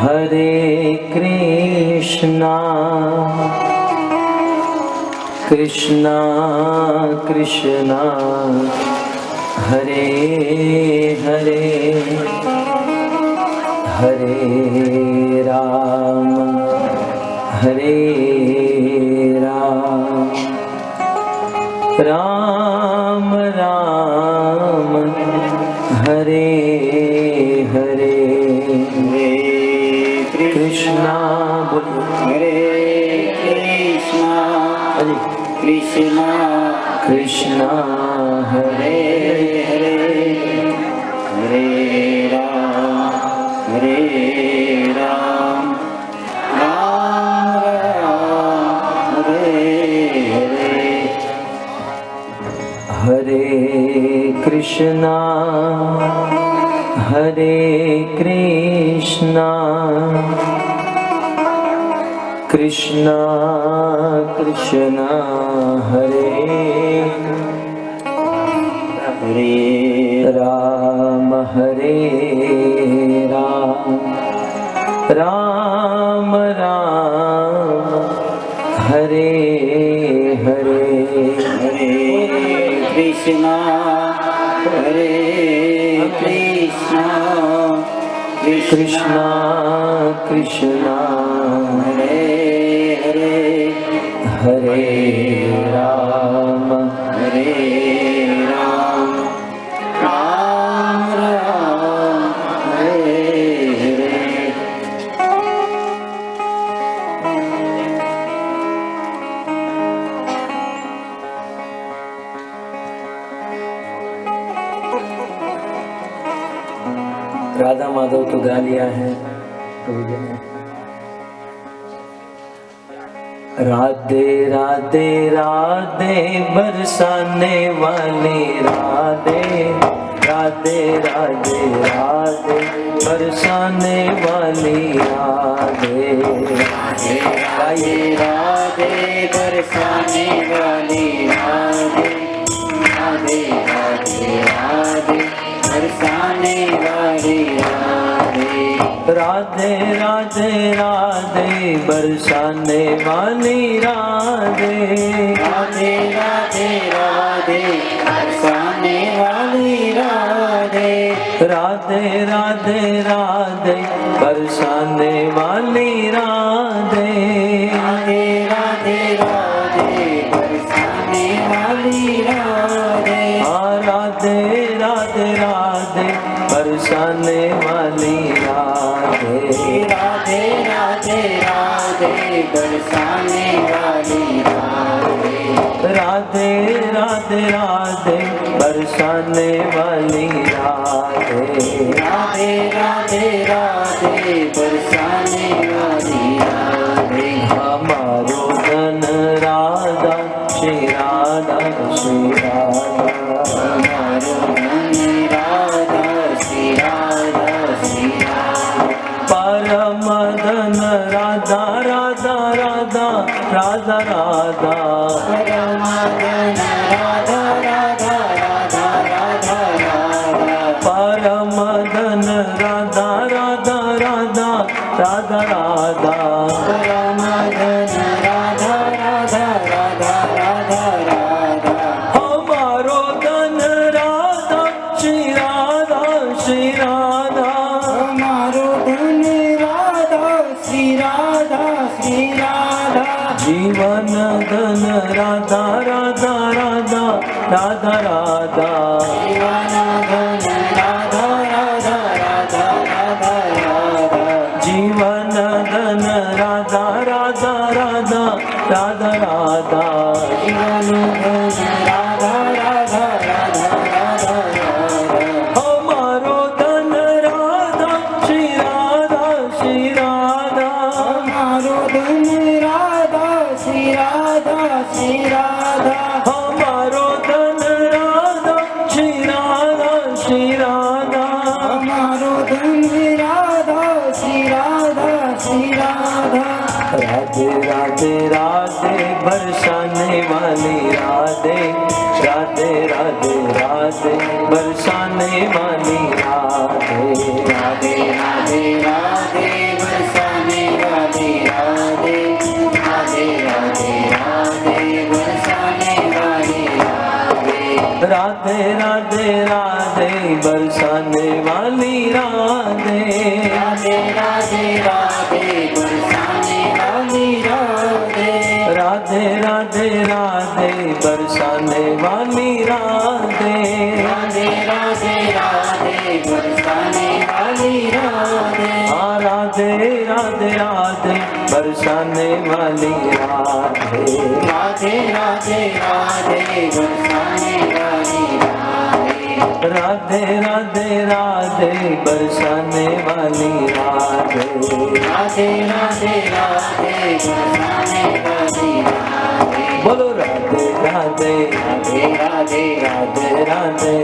हरे कृष्णा कृष्णा कृष्णा हरे हरे हरे राम राम राम हरे हरे। कृष्णा बोलिए। हरे कृष्णा कृष्णा कृष्णा हरे हरे हरे राम राम राम हरे हरे। हरे कृष्णा हरे कृष्णा कृष्णा कृष्णा हरे राम राम राम हरे हरे। हरे कृष्णा कृष्णा कृष्णा हरे हरे हरे राम राम राम हरे हरे। राधा माधव तो गा लिया है प्रभु जी ने। राधे राधे राधे बरसाने वाली राधे राधे राधे राधे बरसाने वाली राधे राधे राधे राधे बरसाने वाली राधे राधे राधे राधे बरसाने वाली राधे। राधे राधे राधे बरसाने वाली राधे राधे राधे राधे बरसाने वाली राधे। राधे राधे राधे बरसाने वाली राधे राधे राधे राधे बरसाने वाली राधे। हाँ राधे राधे राधे बरसाने वाली राधे राधे राधे राधे बरसाने वाली राधे। राधे राधे राधे बरसाने वाली राधे राधे राधे राधे बरसाने वाली राधे। हमारो धन राधा श्री राधा श्री राधा हमारो धन राधा श्री राधा श्री राधा। परम धन राधा राधा राधा राधा राधा परम धन राधा राधा राधा राधा राधा। परम धन राधा राधा राधा राधा राधा परम धन राधा राधा राधा राधा राधा। हमारो धन राधा श्री राधा श्री राधा हमारो धन राधा श्री राधा श्री राधा। जीवन धन राधा राधा राधा राधा राधा जीवन धन राधा राधा राधा राधा राधा। जीवन धन राधा राधा राधा राधा राधा जीवन धन राधा राधा राधा राधा राधा। हमारो धन राधा श्री राधा श्री राधा हमारो धन राधा श्री राधा श्री राधा। हमारो धन राधा श्री राधा श्री राधा हमारो धन राधा श्री राधा श्री राधा। राधे राधे राधे बरसाने वाली राधे राधे राधे राधे बरसाने वाली राधे राधे राधे राधे राधे राधे राधे बरसाने वाली राधे, राधे राधे राधे बरसाने वाली राधे, राधे राधे राधे बरसाने वाली राधे, राधे राधे राधे बरसाने वाली राधे, हाँ राधे राधे राधे बरसाने वाली राधे, राधे राधे राधे बरसाने वाली राधे, राधे राधे राधे बरसाने वाली राधे, राधे राधे राधे बरसाने वाली राधे, बोलो राधे राधे राधे राधे राधे राधे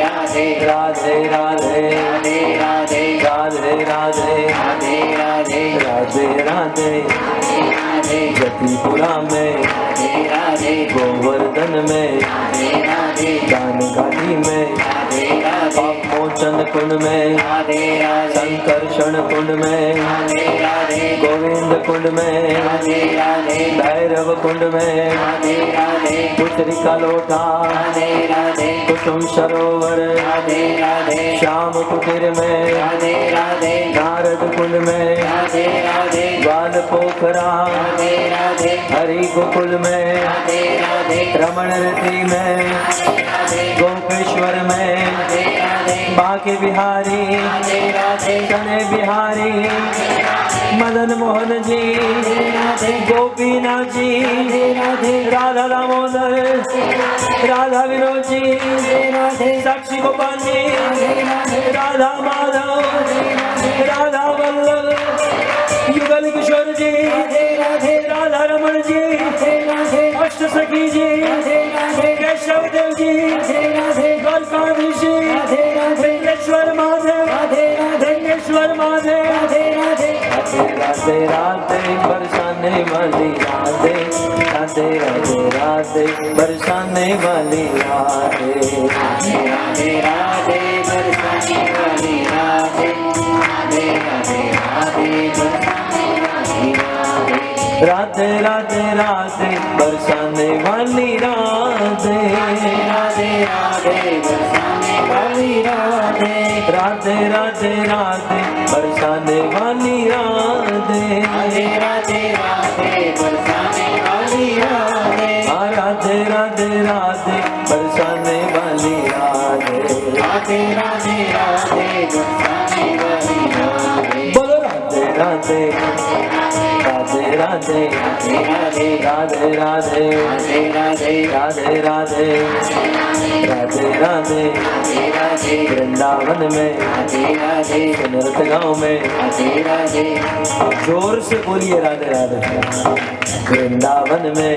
राधे राधे राधे राधे राधे राधे राधे राधे राधे राधे राधे राधे राधे जतिपुरा में राधे राधे गोवर्धन में राधे राधे दान घाटी में राधे राधे पाप मोचन कुंड में राधे राधे संकर्षण कुंड में राधे राधे गोविंद कुंड में राधे राधे भैरव कुंड में राधे राधे पुत्री का लोटा राधे राधे कुसुम सरोवर राधे राधे श्याम कुटीर में राधे राधे नारद कुंड में राधे राधे ग्वाल पोखरा राधे राधे हरि गोकुल में राधे राधे रमण रति में गोपेश्वर में बाके बिहारी राधे राधे कने बिहारी मदन मोहन जी गोपीनाथ जी राधा दामोदर राधा विनोद जी साक्षी गोपाल जी राधा माधव राधा वल्लभ युगल किशोर जी राधा रमन जी अष्ट सखी जी केशव देव जी द्वारकाधीश जी रंगेश्वर महादेव रंगेश्वर महादेव राधे राधे बरसाने वाली राधे राधे राधे राधे बरसाने वाली राधे राधे राधे बरसाने वाली राधे राधे राधे राधे बरसाने वाली राधे राधे राधे राधे बरसाने वाली राधे राधे राधे बरसाने वाली राधे राधे राधे राधे बरसाने वाली राधे राधे राधे राधे बरसाने वाली राधे हाँ राधे राधे राधे बरसाने वाली राधे राधे राधे राधे बरसाने वाली राधे बोलो राधे राधे राधे राधे राधे राधे राधे राधे राधे राधे राधे राधे राधे राधे राधे वृंदावन में राधे राधे नृत्य गाँव में राधे राधे जोर से बोलिए राधे राधे वृंदावन में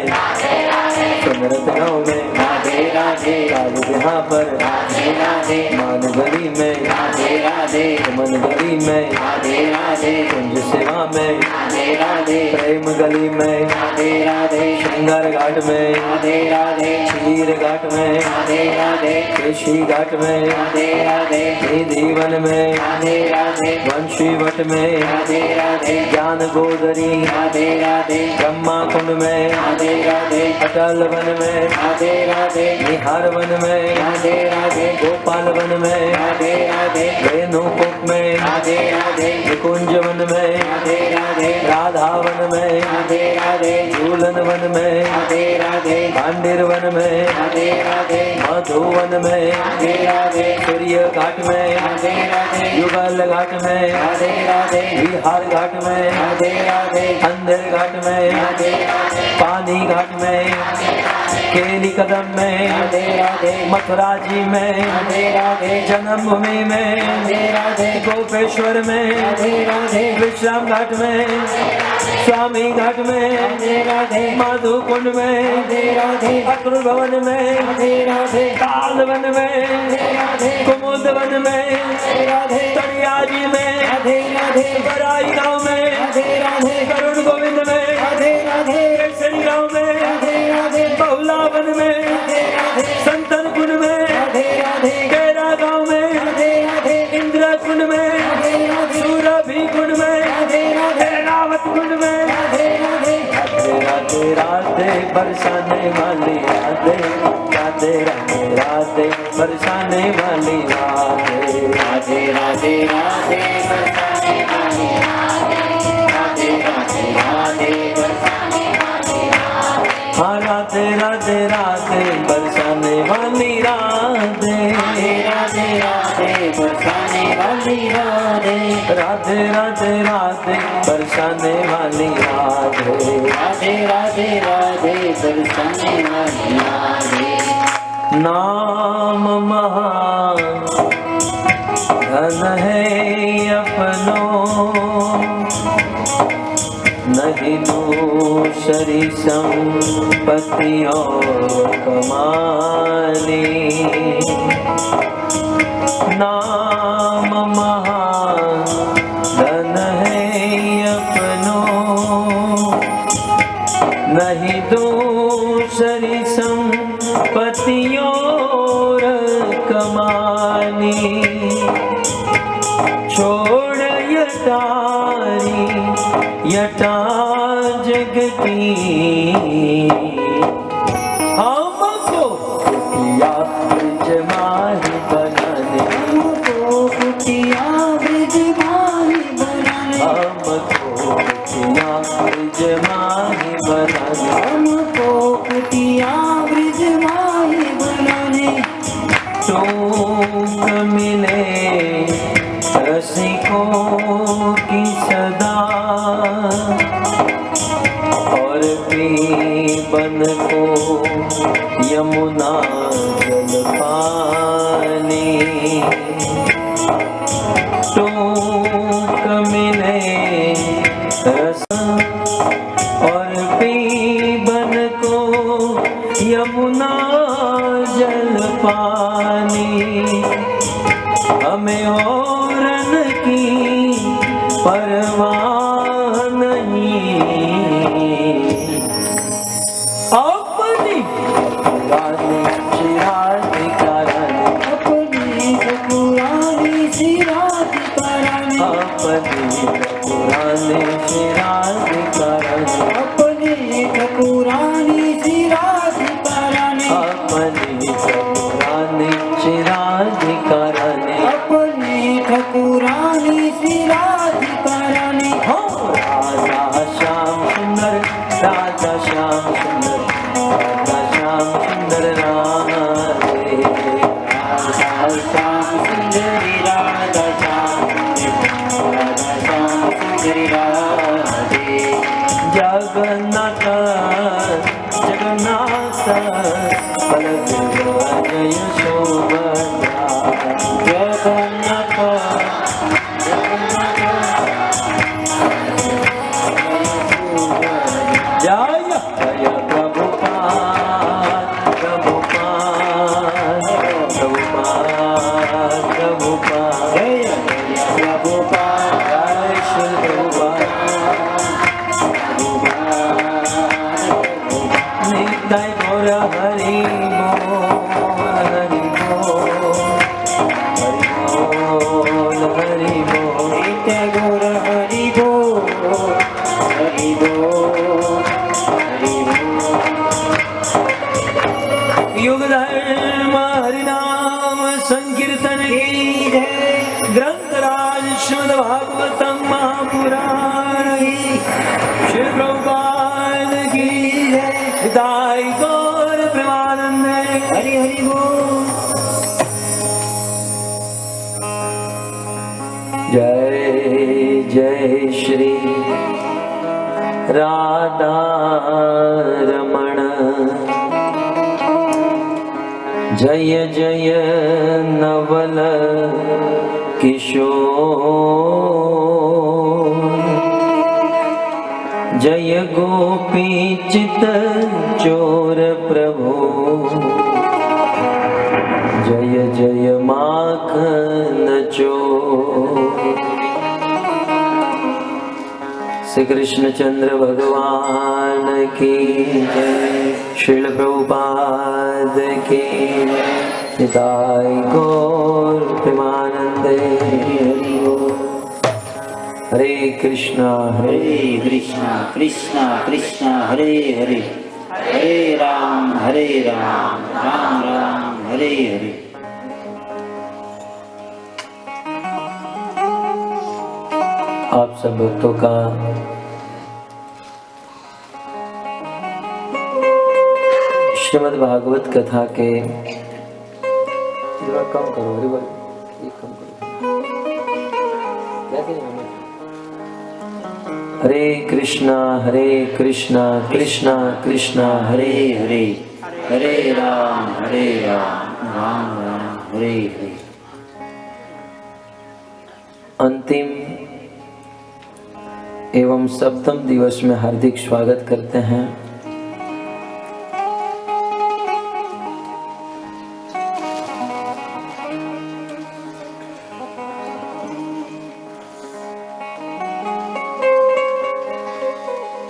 नृत्य गाँव में राधे राधे राज यहाँ पर राधे राधे मान गली में राधे राधे मन गली में राधे राधे कुंज सेवा में राधे राधे प्रेम गली में राधे राधे श्रृंगार घाट में राधे राधे क्षीर घाट में राधे राधे केशी घाट में राधे राधे निधिवन में राधे राधे वंशी वट में राधे राधे ज्ञान गोदरी राधे राधे ब्रह्मा कुंड में राधे राधे अटल वन में राधे राधे निहार वन में राधे राधे गोपाल वन में राधे राधे रेणुकुप में राधे राधे निकुंज वन में राधे राधे राधा वन में राधे राधे झूलन वन में राधे राधे पांडिर वन में राधे राधे मधुवन में राधे राधे सूर्य घाट में राधे राधे युगल घाट में राधे राधे विहार घाट में राधे राधे अंधेर घाट में राधे राधे पानी घाट में केली कदम में राधे राधे मथुरा जी में राधे राधे जन्मभूमि में राधे राधे गोपेश्वर में राधे राधे विश्राम घाट में स्वामी घाट में राधे राधे माधु कुंड में राधे राधे अक्रूर भवन में राधे राधे ताल वन में राधे कुमुद वन में राधे तड़ियाजी में राधे राधे बराई गांव में राधे राधे करुण गोविंद में राधे राधे केसरी गांव में राधे राधे बहुला वन में राधे राधे संतन कुंड में राधे राधे केरा गांव में राधे राधे इंदिरा कुंड में राधे राधे सूरभि कुंड में राधे राधे रावत कुंड में राधे राधे राधे राधे राधे बरसाने वाली राधे राधे राधे बरसाने वाली राधे। राधे राधे राधे बरसाने वाली राधे, राधे राधे राधे बरसाने वाली राधे। हाँ राधे राधे राधे बरसाने वाली राधे। राधे राधे राधे बरसाने वाली राधे, राधे राधे राधे बरसाने वाली राधे। राधे राधे राधे बरसाने वाली राधे। नाम महान धन है अपनों, नहीं दूसरी संपत्ति और कमानी। नाम महान धन है अपनों, नहीं दूसरी संपत्ति और कमानी। छोड़ यटारी यटा जगती, हमको कुटिया ब्रज माही बनाने, हमको कुटिया ब्रज माही बनाने, हमको कुटिया ब्रज माही बनाने। हमको कुटिया ब्रज माही बनाने। टूक मिले रसिकों की सदा, और पीबन को यमुना जल पानी। टूक मिले रस और पीबन को यमुना जल पानी। हमें औरन की परवाह नहीं, अपनी पुरानी चिराग कराने, अपनी पुरानी सिराज कराने, अपनी पुरानी चिराग कराने, अपनी पुरानी सिराज कराने, अपनी पुरानी चिराग कराने। अपनी ठकुरानी सिराज कराने। राधा श्याम सुंदर, राधा श्याम सुंदर, राधा श्याम सुंदर राधे। राधा श्याम सुंदरी राधा श्याम सुंदरी, राधा श्याम सुंदरी राधे। जगन्नाथ जगन्नाथ बलदेव जय सुभद्रा। जगन्नाथ जय जय प्रभुपाद प्रभुपाद प्रभुपाद प्रभुपाद। जय जय प्रभुपाद, जय श्री प्रभुपाद। नित्य गौर हरि बोल हरि बोल हरि बोल। नित्य गौर हरि बोल, हरि बोल, हरि बोल। युग धर्म हरिनाम संकीर्तन की जय। ग्रंथराज श्रीमद् भागवतम महापुराण की श्री प्रभुपाद की जय। हिताय गौर प्रेमानंद हरि हरि बोल। जय जय श्री राधा रमण। जय जय नवल किशोर। जय गोपी चित चोर प्रभु। जय जय माखन चोर। श्री कृष्ण चंद्र भगवान की जय। श्रील प्रभुपाद की जय। निताय गौर प्रेमानंदे। हरे कृष्णा हरे कृष्णा कृष्णा कृष्णा हरे हरे, हरे राम राम राम हरे हरे। आप सब भक्तों का श्रीमद् भागवत कथा के थोड़ा कम करो, ये कम करो। हरे कृष्णा कृष्णा कृष्णा हरे हरे हरे राम राम राम हरे हरे। अंतिम एवं सप्तम दिवस में हार्दिक स्वागत करते हैं।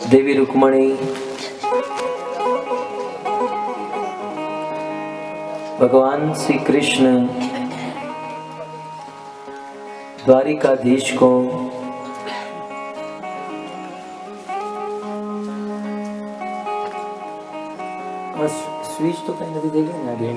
देवी रुक्मणी भगवान श्री कृष्ण द्वारिकाधीश को स्विच तो कहीं नहीं देखे ना आगे।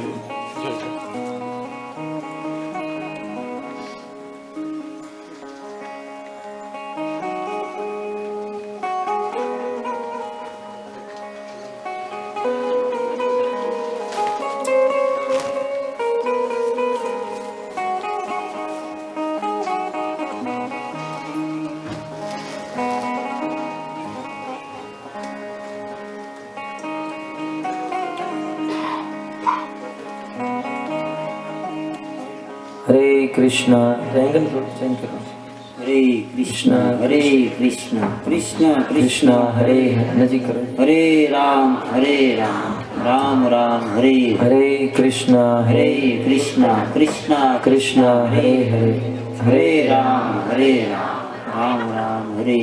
हरे कृष्णा एंगल चेंज करो। हरे कृष्णा कृष्ण कृष्णा हरे नजी करो। हरे राम राम राम हरे हरे कृष्णा कृष्णा कृष्णा हरे हरे हरे राम राम राम हरे।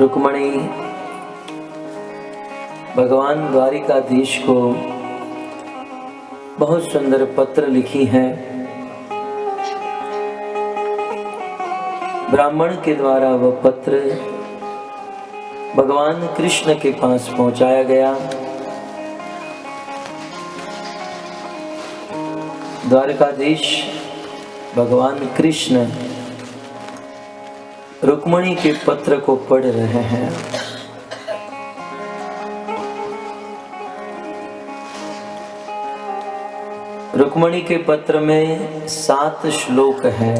रुक्मणी भगवान द्वारिकाधीश को बहुत सुंदर पत्र लिखी है। ब्राह्मण के द्वारा वह पत्र भगवान कृष्ण के पास पहुंचाया गया। द्वारकाधीश भगवान कृष्ण रुक्मणी के पत्र को पढ़ रहे हैं। रुक्मणी के पत्र में 7 श्लोक है।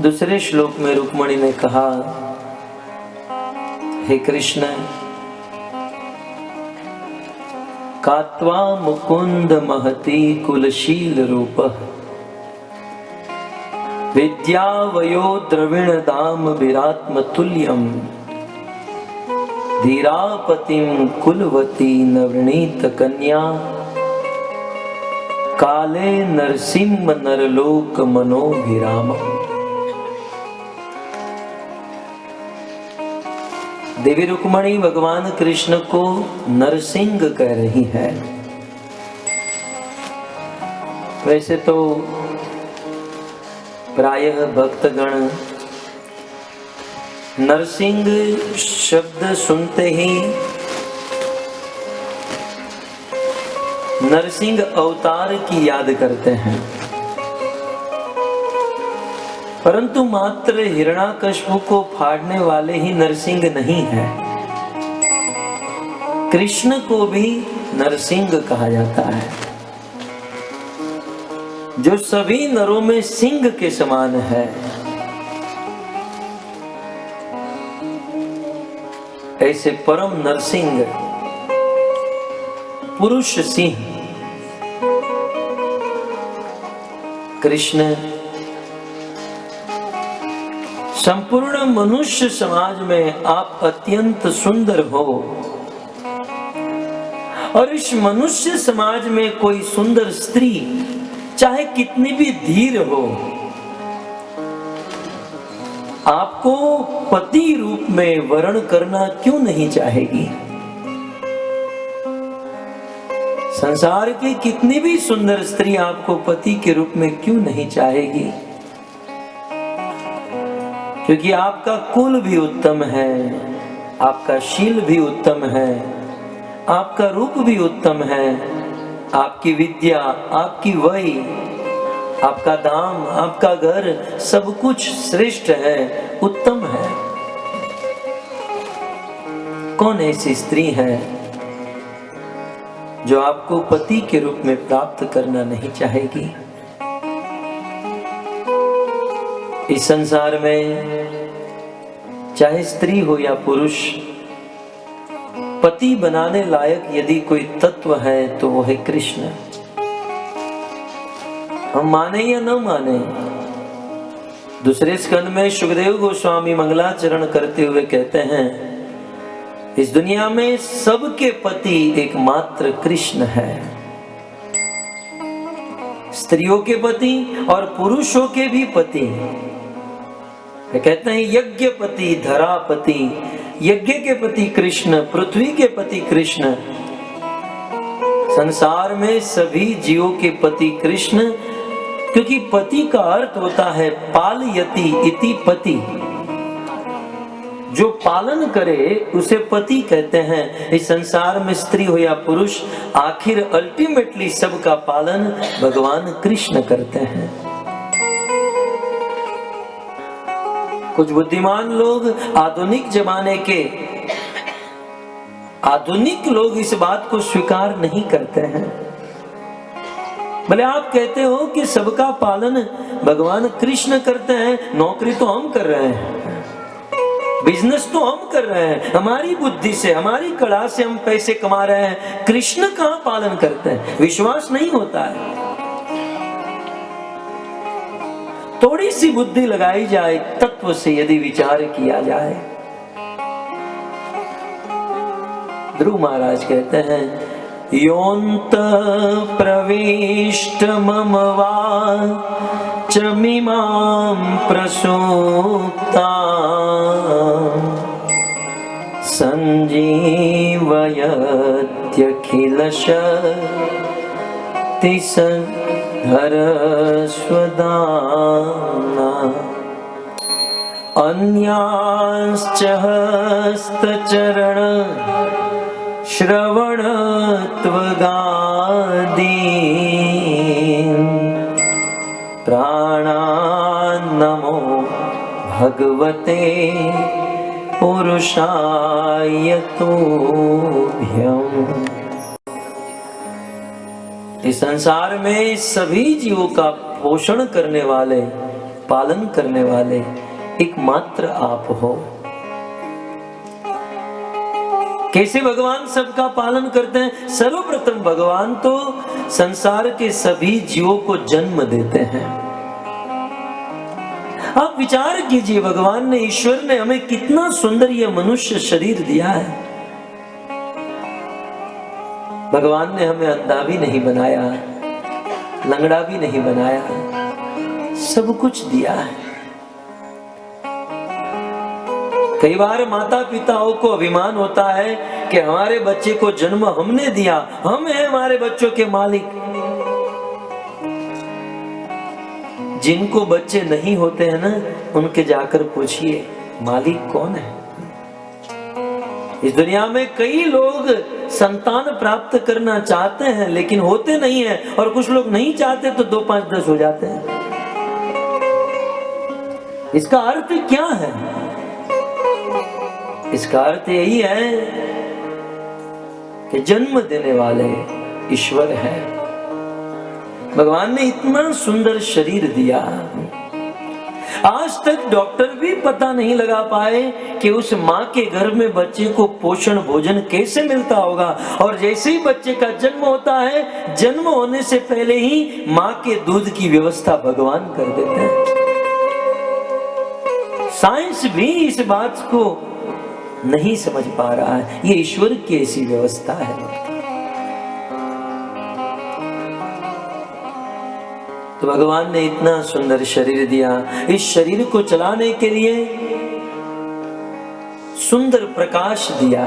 दूसरे श्लोक में रुक्मणी ने कहा, हे कृष्ण, कात्वा मुकुंद महती कुलशील रूपः विद्यावयो द्रविण दाम विरात्म तुल्यम धीरापतिम कुलवती नवनीत कन्या काले नरसिंह नरलोक मनोभिराम। देवी रुक्मणी भगवान कृष्ण को नरसिंह कह रही है। वैसे तो प्रायः भक्तगण नरसिंह शब्द सुनते ही नरसिंह अवतार की याद करते हैं, परंतु मात्र हिरण्याकश्यप को फाड़ने वाले ही नरसिंह नहीं है। कृष्ण को भी नरसिंह कहा जाता है, जो सभी नरों में सिंह के समान है। ऐसे परम नरसिंह पुरुष सिंह कृष्ण संपूर्ण मनुष्य समाज में आप अत्यंत सुंदर हो, और इस मनुष्य समाज में कोई सुंदर स्त्री चाहे कितनी भी धीर हो, आपको पति रूप में वर्ण करना क्यों नहीं चाहेगी? संसार की कितनी भी सुंदर स्त्री आपको पति के रूप में क्यों नहीं चाहेगी? क्योंकि आपका कुल भी उत्तम है, आपका शील भी उत्तम है, आपका रूप भी उत्तम है, आपकी विद्या, आपकी वही, आपका धाम, आपका घर, सब कुछ श्रेष्ठ है, उत्तम है। कौन ऐसी स्त्री है जो आपको पति के रूप में प्राप्त करना नहीं चाहेगी? इस संसार में चाहे स्त्री हो या पुरुष, पति बनाने लायक यदि कोई तत्व है तो वो है कृष्ण। हम माने या न माने, दूसरे स्कंद में सुखदेव गोस्वामी मंगलाचरण करते हुए कहते हैं, इस दुनिया में सबके पति एकमात्र कृष्ण है। स्त्रियों के पति और पुरुषों के भी पति। कहते हैं यज्ञपति, धरापति, यज्ञ के पति कृष्ण, पृथ्वी के पति कृष्ण। संसार में सभी जीवों के पति कृष्ण, क्योंकि पति का अर्थ होता है पालयति इति पति। जो पालन करे उसे पति कहते हैं। इस संसार में स्त्री हो या पुरुष, आखिर अल्टीमेटली सबका पालन भगवान कृष्ण करते हैं। कुछ बुद्धिमान लोग, आधुनिक जमाने के आधुनिक लोग इस बात को स्वीकार नहीं करते हैं। भले आप कहते हो कि सबका पालन भगवान कृष्ण करते हैं, नौकरी तो हम कर रहे हैं, बिजनेस तो हम कर रहे हैं, हमारी बुद्धि से, हमारी कला से हम पैसे कमा रहे हैं, कृष्ण कहाँ पालन करते हैं? विश्वास नहीं होता है। थोड़ी सी बुद्धि लगाई जाए, तत्व से यदि विचार किया जाए। ध्रुव महाराज कहते हैं, योऽन्त प्रविष्ट मम वाचमिमां प्रसूप्तां संजीवयत्यखिलशक्तिसंधरस्वदाम्ना अन्यांश्च हस्तचरण श्रवणत्वगादीन् प्राणान्नमो भगवते पुरुषाय तुभ्यम्। इस संसार में सभी जीवों का पोषण करने वाले, पालन करने वाले एकमात्र आप हो। कैसे भगवान सबका पालन करते हैं? सर्वप्रथम भगवान तो संसार के सभी जीवों को जन्म देते हैं। आप विचार कीजिए, भगवान ने, ईश्वर ने हमें कितना सुंदर यह मनुष्य शरीर दिया है। भगवान ने हमें अंधा भी नहीं बनाया, लंगड़ा भी नहीं बनाया, सब कुछ दिया है। कई बार माता पिताओं को अभिमान होता है कि हमारे बच्चे को जन्म हमने दिया, हम हैं हमारे बच्चों के मालिक। जिनको बच्चे नहीं होते हैं ना, उनके जाकर पूछिए मालिक कौन है। इस दुनिया में कई लोग संतान प्राप्त करना चाहते हैं लेकिन होते नहीं है, और कुछ लोग नहीं चाहते तो 2, 5, 10 हो जाते हैं। इसका अर्थ क्या है? इसका अर्थ यही है कि जन्म देने वाले ईश्वर है। भगवान ने इतना सुंदर शरीर दिया, आज तक डॉक्टर भी पता नहीं लगा पाए कि उस माँ के घर में बच्चे को पोषण भोजन कैसे मिलता होगा। और जैसे ही बच्चे का जन्म होता है, जन्म होने से पहले ही माँ के दूध की व्यवस्था भगवान कर देते हैं। साइंस भी इस बात को नहीं समझ पा रहा है, ये ईश्वर की ऐसी व्यवस्था है। तो भगवान ने इतना सुंदर शरीर दिया, इस शरीर को चलाने के लिए सुंदर प्रकाश दिया।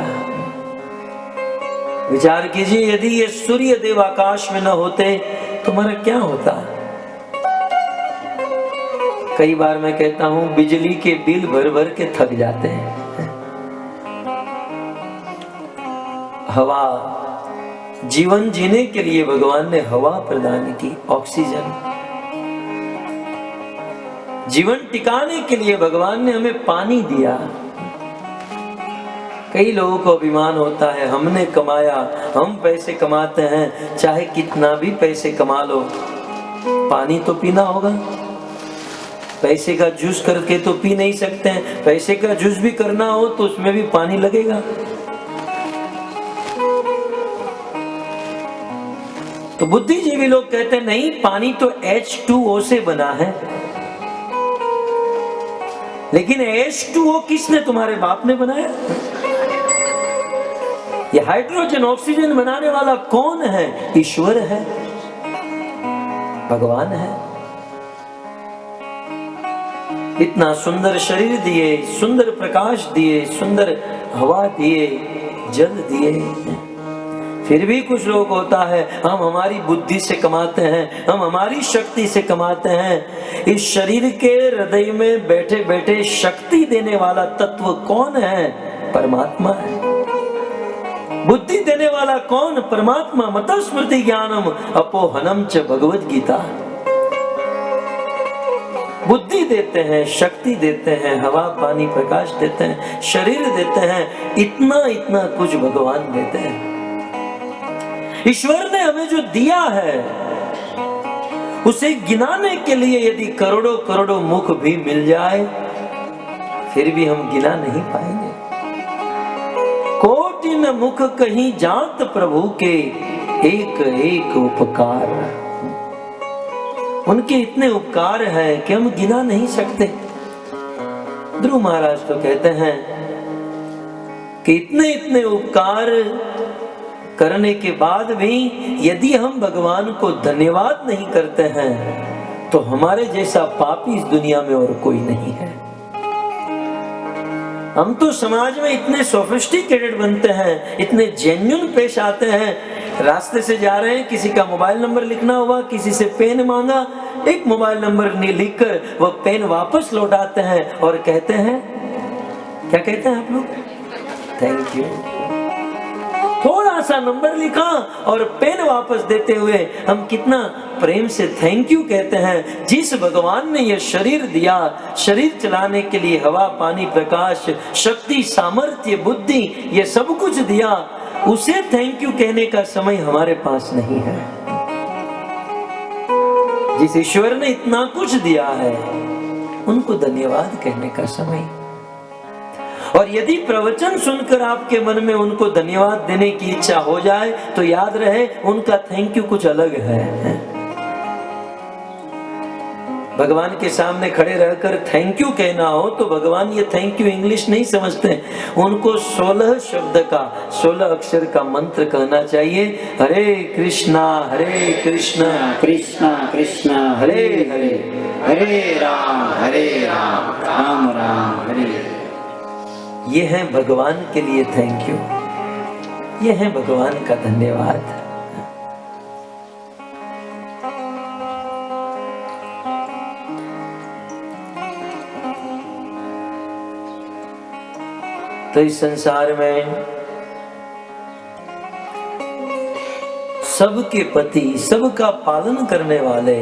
विचार कीजिए, यदि ये सूर्य देव आकाश में न होते तो हमारा क्या होता। कई बार मैं कहता हूं, बिजली के बिल भर भर के थक जाते हैं। हवा, जीवन जीने के लिए भगवान ने हवा प्रदान की, ऑक्सीजन। जीवन टिकाने के लिए भगवान ने हमें पानी दिया। कई लोगों को अभिमान होता है, हमने कमाया, हम पैसे कमाते हैं, चाहे कितना भी पैसे कमा लो, पानी तो पीना होगा। पैसे का जूस करके तो पी नहीं सकते हैं, पैसे का जूस भी करना हो तो उसमें भी पानी लगेगा। तो बुद्धिजीवी लोग कहते हैं नहीं, पानी तो H2O से बना है। लेकिन H2O किसने? तुम्हारे बाप ने बनाया। ये हाइड्रोजन ऑक्सीजन बनाने वाला कौन है? ईश्वर है, भगवान है। इतना सुंदर शरीर दिए, सुंदर प्रकाश दिए, सुंदर हवा दिए, जल दिए, फिर भी कुछ लोग होता है हम हमारी बुद्धि से कमाते हैं, हम हमारी शक्ति से कमाते हैं। इस शरीर के हृदय में बैठे बैठे शक्ति देने वाला तत्व कौन है? परमात्मा है। बुद्धि देने वाला कौन? परमात्मा। मत स्मृति ज्ञानम अपोहनम च भगवद गीता। बुद्धि देते हैं, शक्ति देते हैं, हवा पानी प्रकाश देते हैं, शरीर देते हैं, इतना इतना कुछ भगवान देते हैं। ईश्वर ने हमें जो दिया है उसे गिनाने के लिए यदि करोड़ों करोड़ों मुख भी मिल जाए फिर भी हम गिना नहीं पाएंगे। कोटिन मुख कहीं जात प्रभु के एक एक उपकार। उनके इतने उपकार हैं कि हम गिना नहीं सकते। ध्रुव महाराज तो कहते हैं कि इतने इतने उपकार करने के बाद भी यदि हम भगवान को धन्यवाद नहीं करते हैं तो हमारे जैसा पापी इस दुनिया में और कोई नहीं है। हम तो समाज में इतने सोफिस्टिकेटेड बनते हैं, इतने जेन्युइन पेश आते हैं। रास्ते से जा रहे हैं, किसी का मोबाइल नंबर लिखना हुआ, किसी से पेन मांगा, एक मोबाइल नंबर लिखकर वह पेन वापस लौटाते हैं और कहते हैं, क्या कहते हैं आप लोग? Thank you. थोड़ा सा नंबर लिखा और पेन वापस देते हुए हम कितना प्रेम से थैंक यू कहते हैं। जिस भगवान ने यह शरीर दिया, शरीर चलाने के लिए हवा पानी प्रकाश शक्ति सामर्थ्य बुद्धि ये सब कुछ दिया, उसे थैंक यू कहने का समय हमारे पास नहीं है। जिस ईश्वर ने इतना कुछ दिया है उनको धन्यवाद कहने का समय। और यदि प्रवचन सुनकर आपके मन में उनको धन्यवाद देने की इच्छा हो जाए तो याद रहे उनका थैंक यू कुछ अलग है। भगवान के सामने खड़े रहकर थैंक यू कहना हो तो भगवान ये थैंक यू इंग्लिश नहीं समझते, उनको 16 शब्द का 16 अक्षर का मंत्र कहना चाहिए। हरे कृष्णा कृष्णा कृष्णा हरे हरे, हरे राम राम राम हरे। ये है भगवान के लिए थैंक यू, ये है भगवान का धन्यवाद। तो इस संसार में सबके पति, सबका पालन करने वाले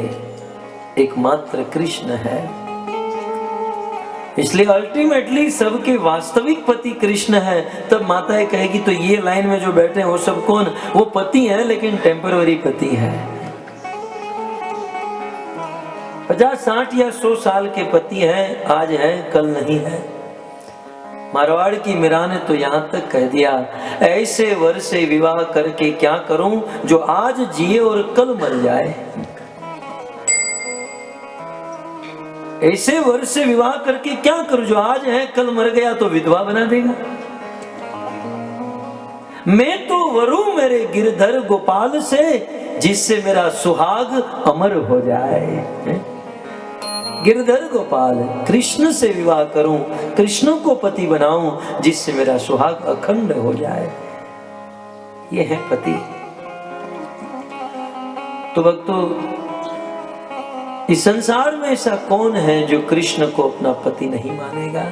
एकमात्र कृष्ण है। इसलिए अल्टीमेटली सबके वास्तविक पति कृष्ण है। तब माताएं कहेगी तो ये लाइन में जो बैठे हैं वो सब कौन? वो पति है लेकिन टेम्पररी पति है। 50, 60 या 100 साल के पति हैं, आज है कल नहीं है। मारवाड़ की मीरा ने तो यहाँ तक कह दिया, ऐसे वर से विवाह करके क्या करूं जो आज जिए और कल मर जाए। ऐसे वर से विवाह करके क्या करूं जो आज है कल मर गया तो विधवा बना देगा। मैं तो वरू मेरे गिरधर गोपाल से जिससे मेरा सुहाग अमर हो जाए। गिरधर गोपाल कृष्ण से विवाह करूं, कृष्ण को पति बनाऊं जिससे मेरा सुहाग अखंड हो जाए। ये है पति। तो भक्तों, इस संसार में ऐसा कौन है जो कृष्ण को अपना पति नहीं मानेगा?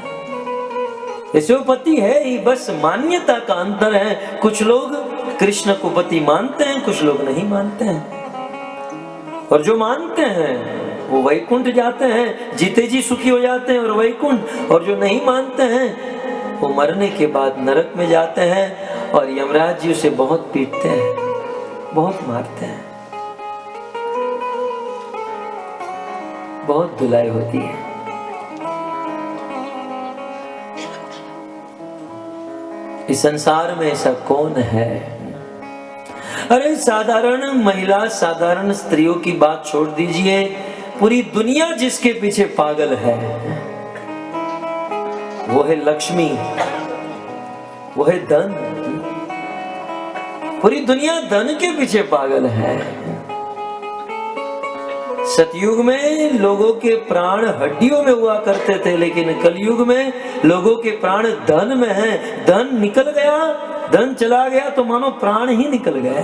ऐसे वो पति है ही, बस मान्यता का अंतर है। कुछ लोग कृष्ण को पति मानते हैं, कुछ लोग नहीं मानते हैं। और जो मानते हैं वो वैकुंठ जाते हैं, जीते जी सुखी हो जाते हैं और वैकुंठ। और जो नहीं मानते हैं वो मरने के बाद नरक में जाते हैं और यमराज जी उसे बहुत पीटते हैं, बहुत मारते हैं, बहुत धुलाई होती है। इस संसार में ऐसा कौन है? अरे साधारण महिला, साधारण स्त्रियों की बात छोड़ दीजिए, पूरी दुनिया जिसके पीछे पागल है वो है लक्ष्मी, वो है धन। पूरी दुनिया धन के पीछे पागल है। सतयुग में लोगों के प्राण हड्डियों में हुआ करते थे, लेकिन कलयुग में लोगों के प्राण धन में हैं। धन निकल गया, धन चला गया तो मानो प्राण ही निकल गए।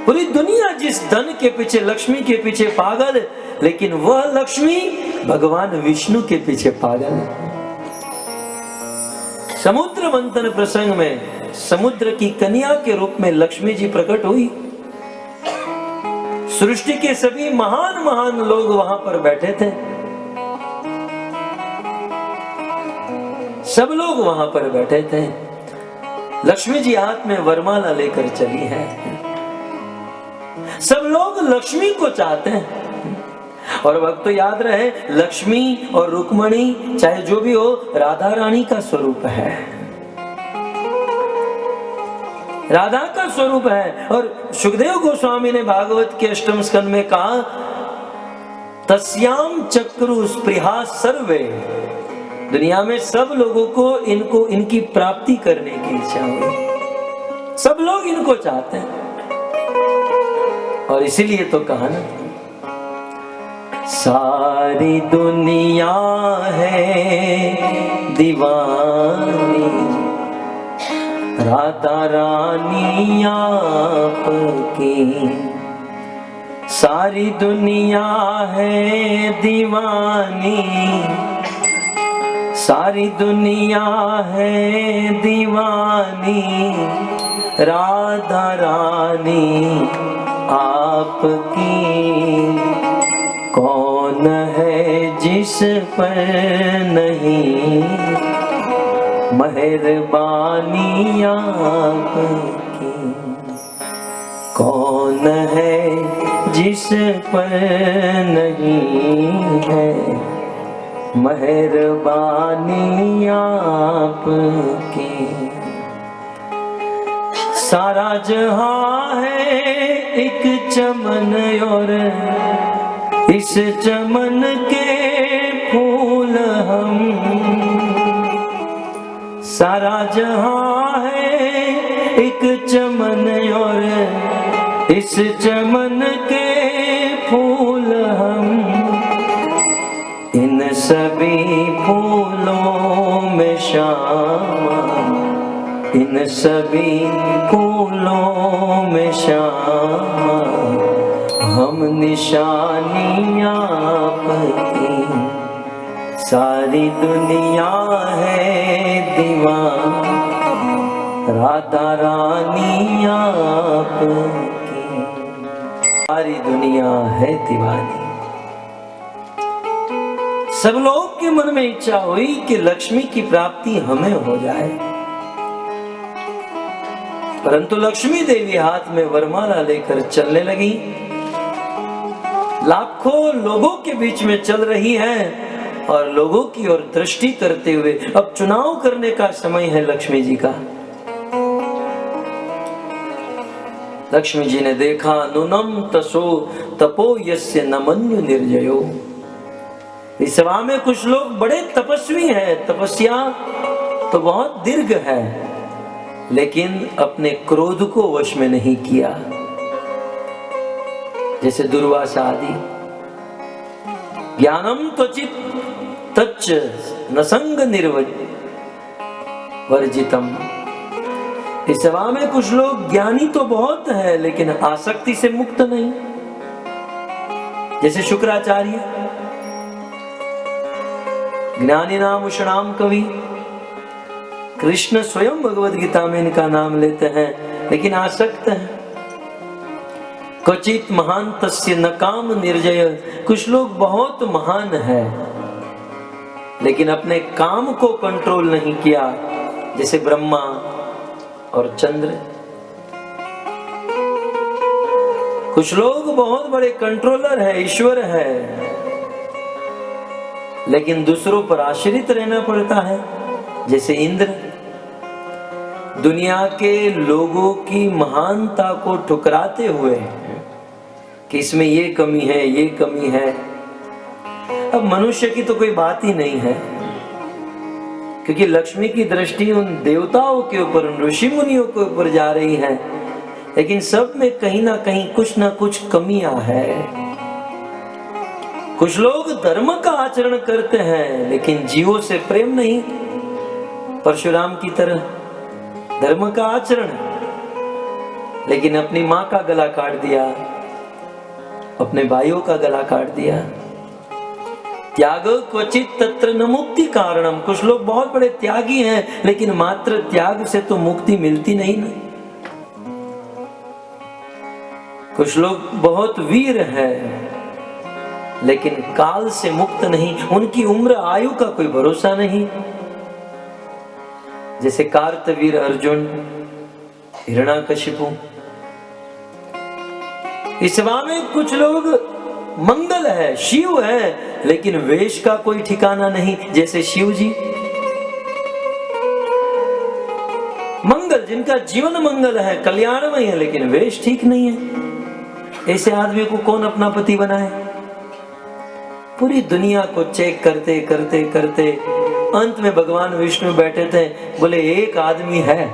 पूरी दुनिया जिस धन के पीछे, लक्ष्मी के पीछे पागल, लेकिन वह लक्ष्मी भगवान विष्णु के पीछे पागल। समुद्र मंथन प्रसंग में समुद्र की कन्या के रूप में लक्ष्मी जी प्रकट हुई। सृष्टि के सभी महान महान लोग वहां पर बैठे थे, सब लोग वहां पर बैठे थे। लक्ष्मी जी हाथ में वरमाला लेकर चली है। सब लोग लक्ष्मी को चाहते हैं। और वक्त तो याद रहे, लक्ष्मी और रुक्मणी चाहे जो भी हो, राधा रानी का स्वरूप है, राधा का स्वरूप है। और सुखदेव गोस्वामी ने भागवत के अष्टम स्कंद में कहा, तस्याम चक्रु स्पृहा सर्वे। दुनिया में सब लोगों को इनकी प्राप्ति करने की इच्छा हुई, सब लोग इनको चाहते हैं। और इसीलिए तो कहा ना, सारी दुनिया है दीवानी, राधा रानी आपकी। सारी दुनिया है दीवानी, सारी दुनिया है दीवानी, राधा रानी आपकी। कौन है जिस पर नहीं मेहरबानी आपकी? कौन है जिस पर नहीं है मेहरबानी आपकी? सारा जहां है एक चमन और इस चमन के फूल हम। सारा जहां है एक चमन और इस चमन के फूल हम। इन सभी फूलों में श्यामा, इन सभी फूलों में श्यामा, हम निशानी आपकी। सारी दुनिया है दीवानी, राधा रानी आपकी। सारी दुनिया है दीवानी। सब लोग के मन में इच्छा हुई कि लक्ष्मी की प्राप्ति हमें हो जाए, परंतु लक्ष्मी देवी हाथ में वरमाला लेकर चलने लगी। लाखों लोगों के बीच में चल रही है और लोगों की ओर दृष्टि करते हुए, अब चुनाव करने का समय है लक्ष्मी जी का। लक्ष्मी जी ने देखा, नूनम तसो तपो यस्य नमन्यु निर्जयो। इस सभा में कुछ लोग बड़े तपस्वी हैं, तपस्या तो बहुत दीर्घ है, लेकिन अपने क्रोध को वश में नहीं किया, जैसे दुर्वासा आदि। ज्ञानम त्वचित तच्च न संग निर्वर्जितम। इस सभा में कुछ लोग ज्ञानी तो बहुत है, लेकिन आसक्ति से मुक्त नहीं, जैसे शुक्राचार्य, ज्ञानी नाम उषणाम कवि। कृष्ण स्वयं भगवद गीता में इनका नाम लेते हैं, लेकिन आसक्त हैं। क्वचित महान तस्य न काम निर्जय, कुछ लोग बहुत महान हैं लेकिन अपने काम को कंट्रोल नहीं किया, जैसे ब्रह्मा और चंद्र। कुछ लोग बहुत बड़े कंट्रोलर हैं, ईश्वर है, लेकिन दूसरों पर आश्रित रहना पड़ता है, जैसे इंद्र। दुनिया के लोगों की महानता को ठुकराते हुए कि इसमें ये कमी है, ये कमी है। अब मनुष्य की तो कोई बात ही नहीं है, क्योंकि लक्ष्मी की दृष्टि उन देवताओं के ऊपर, उन ऋषि मुनियों के ऊपर जा रही है, लेकिन सब में कहीं ना कहीं कुछ ना कुछ कमियां है। कुछ लोग धर्म का आचरण करते हैं लेकिन जीवों से प्रेम नहीं, परशुराम की तरह धर्म का आचरण, लेकिन अपनी मां का गला काट दिया, अपने भाइयों का गला काट दिया। त्याग क्वचित तत्र न मुक्ति कारणम, कुछ लोग बहुत बड़े त्यागी हैं लेकिन मात्र त्याग से तो मुक्ति मिलती नहीं ना। कुछ लोग बहुत वीर हैं लेकिन काल से मुक्त नहीं, उनकी उम्र आयु का कोई भरोसा नहीं, जैसे कार्तवीर अर्जुन, हिरण्याकशिपु। इस सभा में कुछ लोग मंगल है, शिव है, लेकिन वेश का कोई ठिकाना नहीं, जैसे शिव जी। मंगल, जिनका जीवन मंगल है, कल्याणमय है, लेकिन वेश ठीक नहीं है। ऐसे आदमी को कौन अपना पति बनाए? पूरी दुनिया को चेक करते करते करते अंत में भगवान विष्णु बैठे थे, बोले एक आदमी है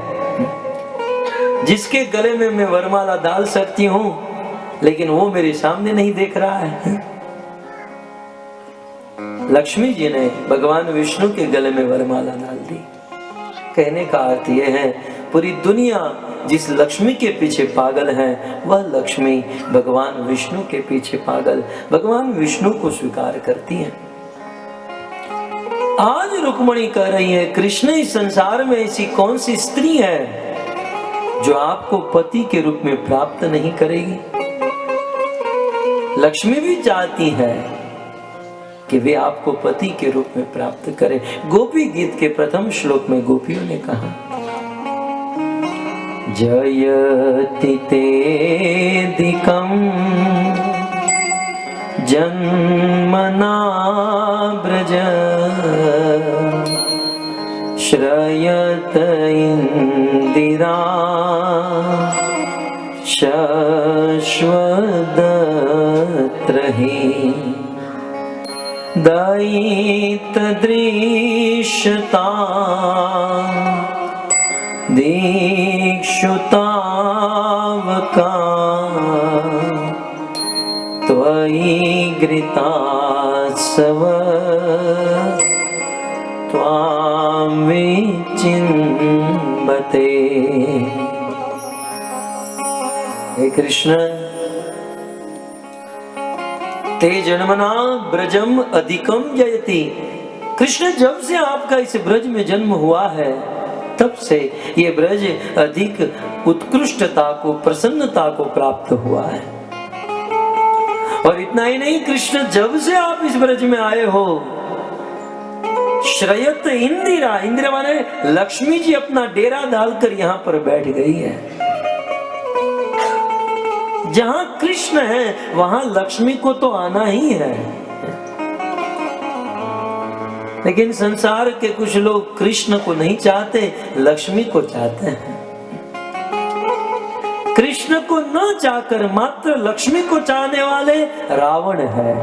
जिसके गले में मैं वरमाला डाल सकती हूं, लेकिन वो मेरे सामने नहीं देख रहा है। लक्ष्मी जी ने भगवान विष्णु के गले में वरमाला डाल दी। कहने का अर्थ यह है, पूरी दुनिया जिस लक्ष्मी के पीछे पागल है, वह लक्ष्मी भगवान विष्णु के पीछे पागल भगवान विष्णु को स्वीकार करती है। आज रुक्मणी कह रही है, कृष्ण, इस संसार में ऐसी कौन सी स्त्री है जो आपको पति के रूप में प्राप्त नहीं करेगी? लक्ष्मी भी चाहती है कि वे आपको पति के रूप में प्राप्त करें। गोपी गीत के प्रथम श्लोक में गोपियों ने कहा, जयति तेदिकं जन्मना ब्रज श्रयत इंदिरा शश्वदत्रहि दयित दृश्यता दीक्षुतावका त्वयि घृतासव त्वां विचिन्वते। हे कृष्ण, ते जन्मना ब्रजम अधिकम जयति। कृष्ण, जब से आपका इस ब्रज में जन्म हुआ है, तब से ये ब्रज अधिक उत्कृष्टता को, प्रसन्नता को प्राप्त हुआ है। और इतना ही नहीं, कृष्ण, जब से आप इस ब्रज में आए हो, श्रयत इंदिरा, इंदिरा माने लक्ष्मी जी अपना डेरा डालकर यहाँ पर बैठ गई है। जहां कृष्ण है वहां लक्ष्मी को तो आना ही है। लेकिन संसार के कुछ लोग कृष्ण को नहीं चाहते, लक्ष्मी को चाहते हैं। कृष्ण को न चाहकर मात्र लक्ष्मी को चाहने वाले रावण है।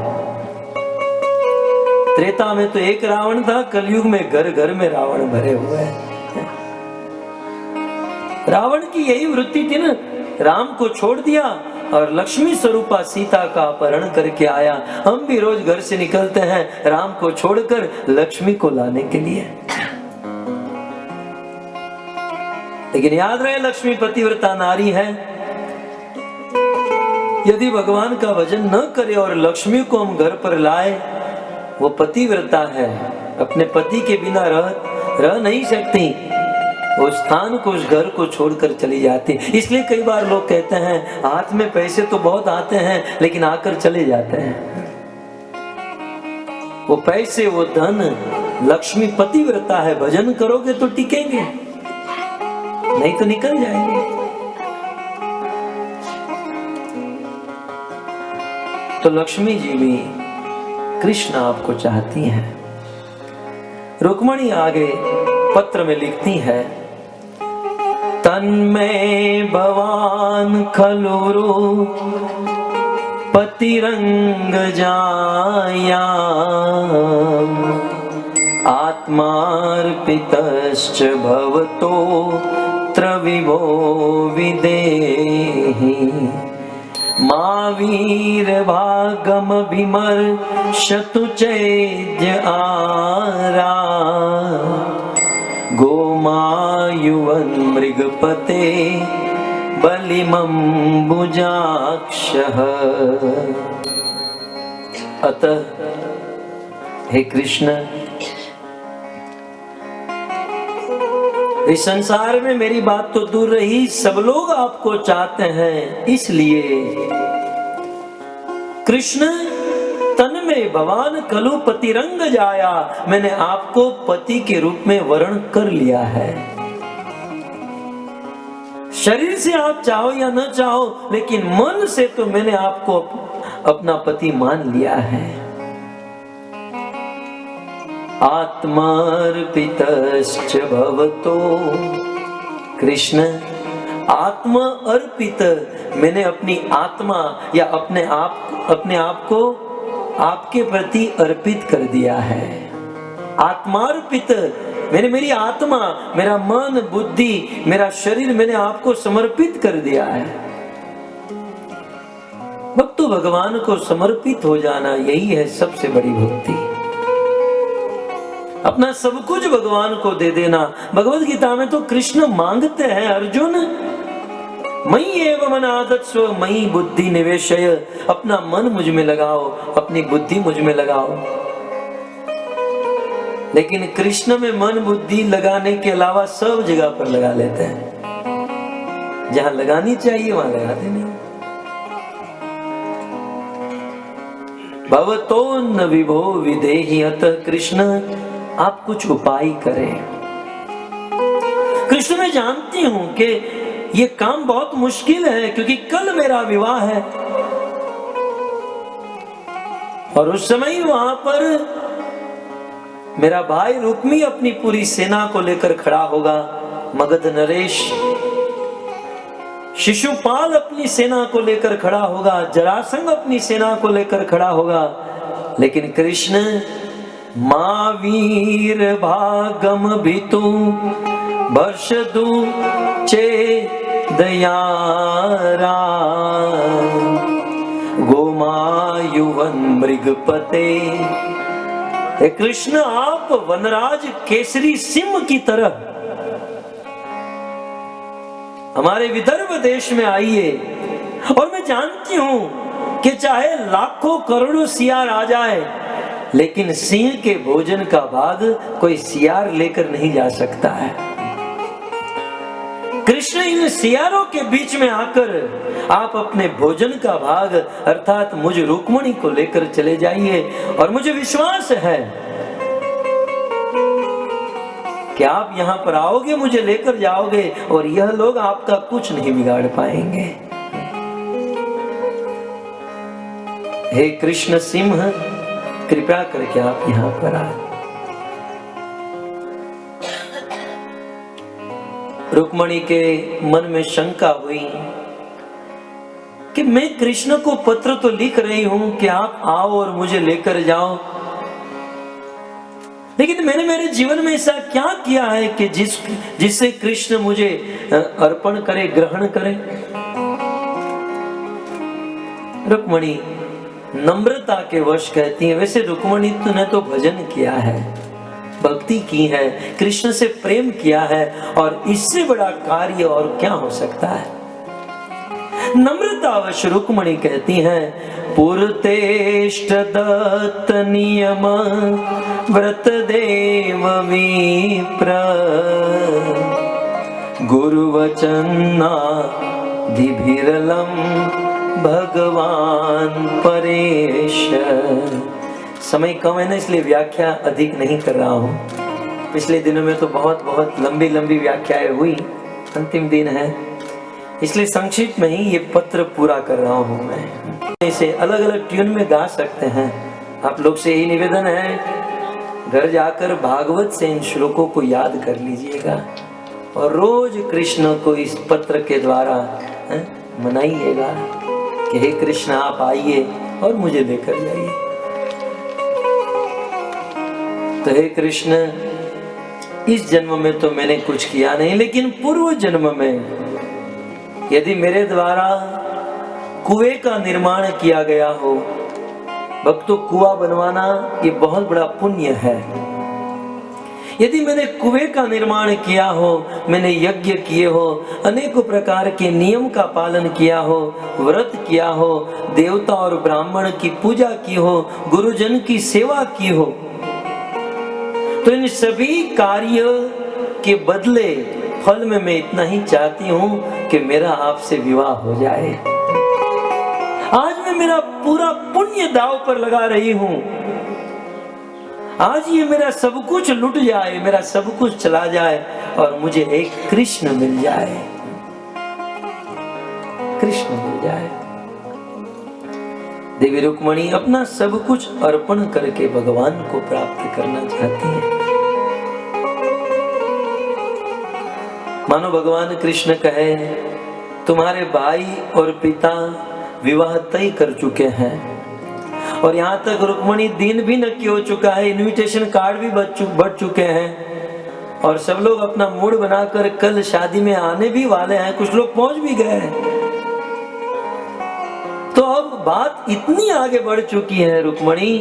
त्रेता में तो एक रावण था, कलयुग में घर घर में रावण भरे हुए हैं। रावण की यही वृत्ति थी ना, राम को छोड़ दिया और लक्ष्मी स्वरूपा सीता का अपहरण करके आया। हम भी रोज घर से निकलते हैं राम को छोड़कर लक्ष्मी को लाने के लिए। लेकिन याद रहे, लक्ष्मी पतिव्रता नारी है। यदि भगवान का भजन न करे और लक्ष्मी को हम घर पर लाए, वो पतिव्रता है, अपने पति के बिना रह नहीं सकती। उस स्थान को, उस घर को छोड़कर चली जाती। इसलिए कई बार लोग कहते हैं हाथ में पैसे तो बहुत आते हैं लेकिन आकर चले जाते हैं। वो पैसे, वो धन लक्ष्मी पतिव्रता है, भजन करोगे तो टिकेंगे, नहीं तो निकल जाएंगे। तो लक्ष्मी जी भी कृष्ण आपको चाहती हैं। रुक्मणी आगे पत्र में लिखती है, तन्मे भवान खलुरु पतिरंग जाया आत्मार्पितश्च भवतो त्रविभो विदेहि मावीर भागम विमर्शतु चैद्य आरा गोमायुवन मृगपते बलिमंबुजाक्षः। अतः हे कृष्ण, इस संसार में मेरी बात तो दूर रही, सब लोग आपको चाहते हैं, इसलिए कृष्ण तन में भवान कलु पतिरंग जाया, मैंने आपको पति के रूप में वर्ण कर लिया है। शरीर से आप चाहो या न चाहो, लेकिन मन से तो मैंने आपको अपना पति मान लिया है। आत्मार्पितश्च भवतो, कृष्ण आत्मा अर्पित, मैंने अपनी आत्मा या अपने आप को आपके प्रति अर्पित कर दिया है। आत्मार्पित, मैंने मेरी आत्मा, मेरा मन, बुद्धि, मेरा शरीर मैंने आपको समर्पित कर दिया है। भक्तों, भगवान को समर्पित हो जाना यही है सबसे बड़ी भक्ति। अपना सब कुछ भगवान को दे देना। भगवद गीता में तो कृष्ण मांगते हैं, अर्जुन मयि एव मनादत्स्व मयि बुद्धि निवेशय, अपना मन मुझ में लगाओ, अपनी बुद्धि मुझ में लगाओ। लेकिन कृष्ण में मन बुद्धि लगाने के अलावा सब जगह पर लगा लेते हैं, जहां लगानी चाहिए वहां लगाते नहीं। भवतो न विभो विदेहि, अतः कृष्ण आप कुछ उपाय करें। कृष्ण, मैं जानती हूं कि ये काम बहुत मुश्किल है, क्योंकि कल मेरा विवाह है और उस समय वहां पर मेरा भाई रुक्मी अपनी पूरी सेना को लेकर खड़ा होगा, मगध नरेश शिशुपाल अपनी सेना को लेकर खड़ा होगा, जरासंध अपनी सेना को लेकर खड़ा होगा। लेकिन कृष्ण महावीर भागम भितु वर्षदु चेदयारा गोमायुवन मृगपते। हे कृष्ण, आप वनराज केसरी सिंह की तरह हमारे विदर्भ देश में आइए। और मैं जानती हूं कि चाहे लाखों करोड़ों सियार आ जाए, लेकिन सिंह के भोजन का भाग कोई सियार लेकर नहीं जा सकता है। कृष्ण, इन सियारों के बीच में आकर आप अपने भोजन का भाग अर्थात मुझ रुक्मणी को लेकर चले जाइए। और मुझे विश्वास है कि आप यहां पर आओगे, मुझे लेकर जाओगे और यह लोग आपका कुछ नहीं बिगाड़ पाएंगे। हे कृष्ण सिंह, कृपया करके आप यहां पर आए। रुक्मणी के मन में शंका हुई कि मैं कृष्ण को पत्र तो लिख रही हूं कि आप आओ और मुझे लेकर जाओ, लेकिन मैंने मेरे जीवन में ऐसा क्या किया है कि जिससे कृष्ण मुझे अर्पण करे, ग्रहण करे। रुक्मणी नम्रता के वश कहती है, वैसे रुक्मणी तूने तो भजन किया है, भक्ति की है, कृष्ण से प्रेम किया है, और इससे बड़ा कार्य और क्या हो सकता है। नम्रतावश रुक्मणी कहती हैं, पुरतेष्ट दत्त नियम व्रत देव विप्र गुरुवचनादिभिरलं भगवान परेश। समय कम है ना, इसलिए व्याख्या अधिक नहीं कर रहा हूँ। पिछले दिनों में तो बहुत बहुत लंबी लंबी व्याख्याएं हुई, अंतिम दिन है इसलिए संक्षिप्त में ही ये पत्र पूरा कर रहा हूँ मैं। इसे अलग अलग ट्यून में गा सकते हैं। आप लोग से यही निवेदन है, घर जाकर भागवत से इन श्लोकों को याद कर लीजिएगा और रोज कृष्ण को इस पत्र के द्वारा मनाइएगा कि हे कृष्ण आप आइए और मुझे लेकर जाइए। तो हे कृष्ण, इस जन्म में तो मैंने कुछ किया नहीं, लेकिन पूर्व जन्म में यदि मेरे द्वारा कुएं का निर्माण किया गया हो, भक्तों कुआं बनवाना ये बहुत बड़ा पुण्य है। यदि मैंने कुएं का निर्माण किया हो, मैंने यज्ञ किए हो, अनेकों प्रकार के नियम का पालन किया हो, व्रत किया हो, देवता और ब्राह्मण की पूजा की हो, गुरुजन की सेवा की हो, तो इन सभी कार्य के बदले फल में मैं इतना ही चाहती हूँ कि मेरा आपसे विवाह हो जाए। आज मैं मेरा पूरा पुण्य दांव पर लगा रही हूँ। आज ये मेरा सब कुछ लुट जाए, मेरा सब कुछ चला जाए और मुझे एक कृष्ण मिल जाए, कृष्ण मिल जाए। देवी रुक्मणी अपना सब कुछ अर्पण करके भगवान को प्राप्त करना चाहती हैं। मानो भगवान कृष्ण कहे, तुम्हारे भाई और पिता विवाह तय कर चुके हैं और यहाँ तक रुक्मणी दिन भी नक्की हो चुका है, इनविटेशन कार्ड भी बढ़ चुके हैं और सब लोग अपना मूड बनाकर कल शादी में आने भी वाले हैं, कुछ लोग पहुंच भी गए हैं। तो अब बात इतनी आगे बढ़ चुकी है रुक्मणी,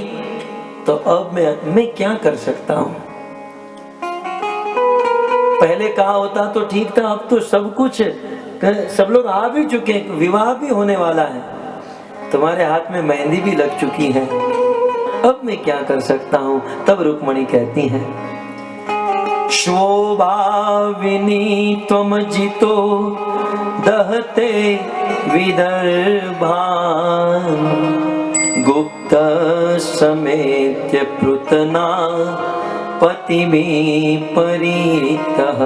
तो अब मैं क्या कर सकता हूं? पहले कहा होता तो ठीक था, अब तो सब कुछ सब लोग आ भी चुके हैं, विवाह भी होने वाला है, तुम्हारे हाथ में मेहंदी भी लग चुकी है, अब मैं क्या कर सकता हूं? तब रुक्मणी कहती हैं, शोभाविनी त्वम जितो दहते विदर्भान् गुप्त समेत्य पृतना पतिमें परितः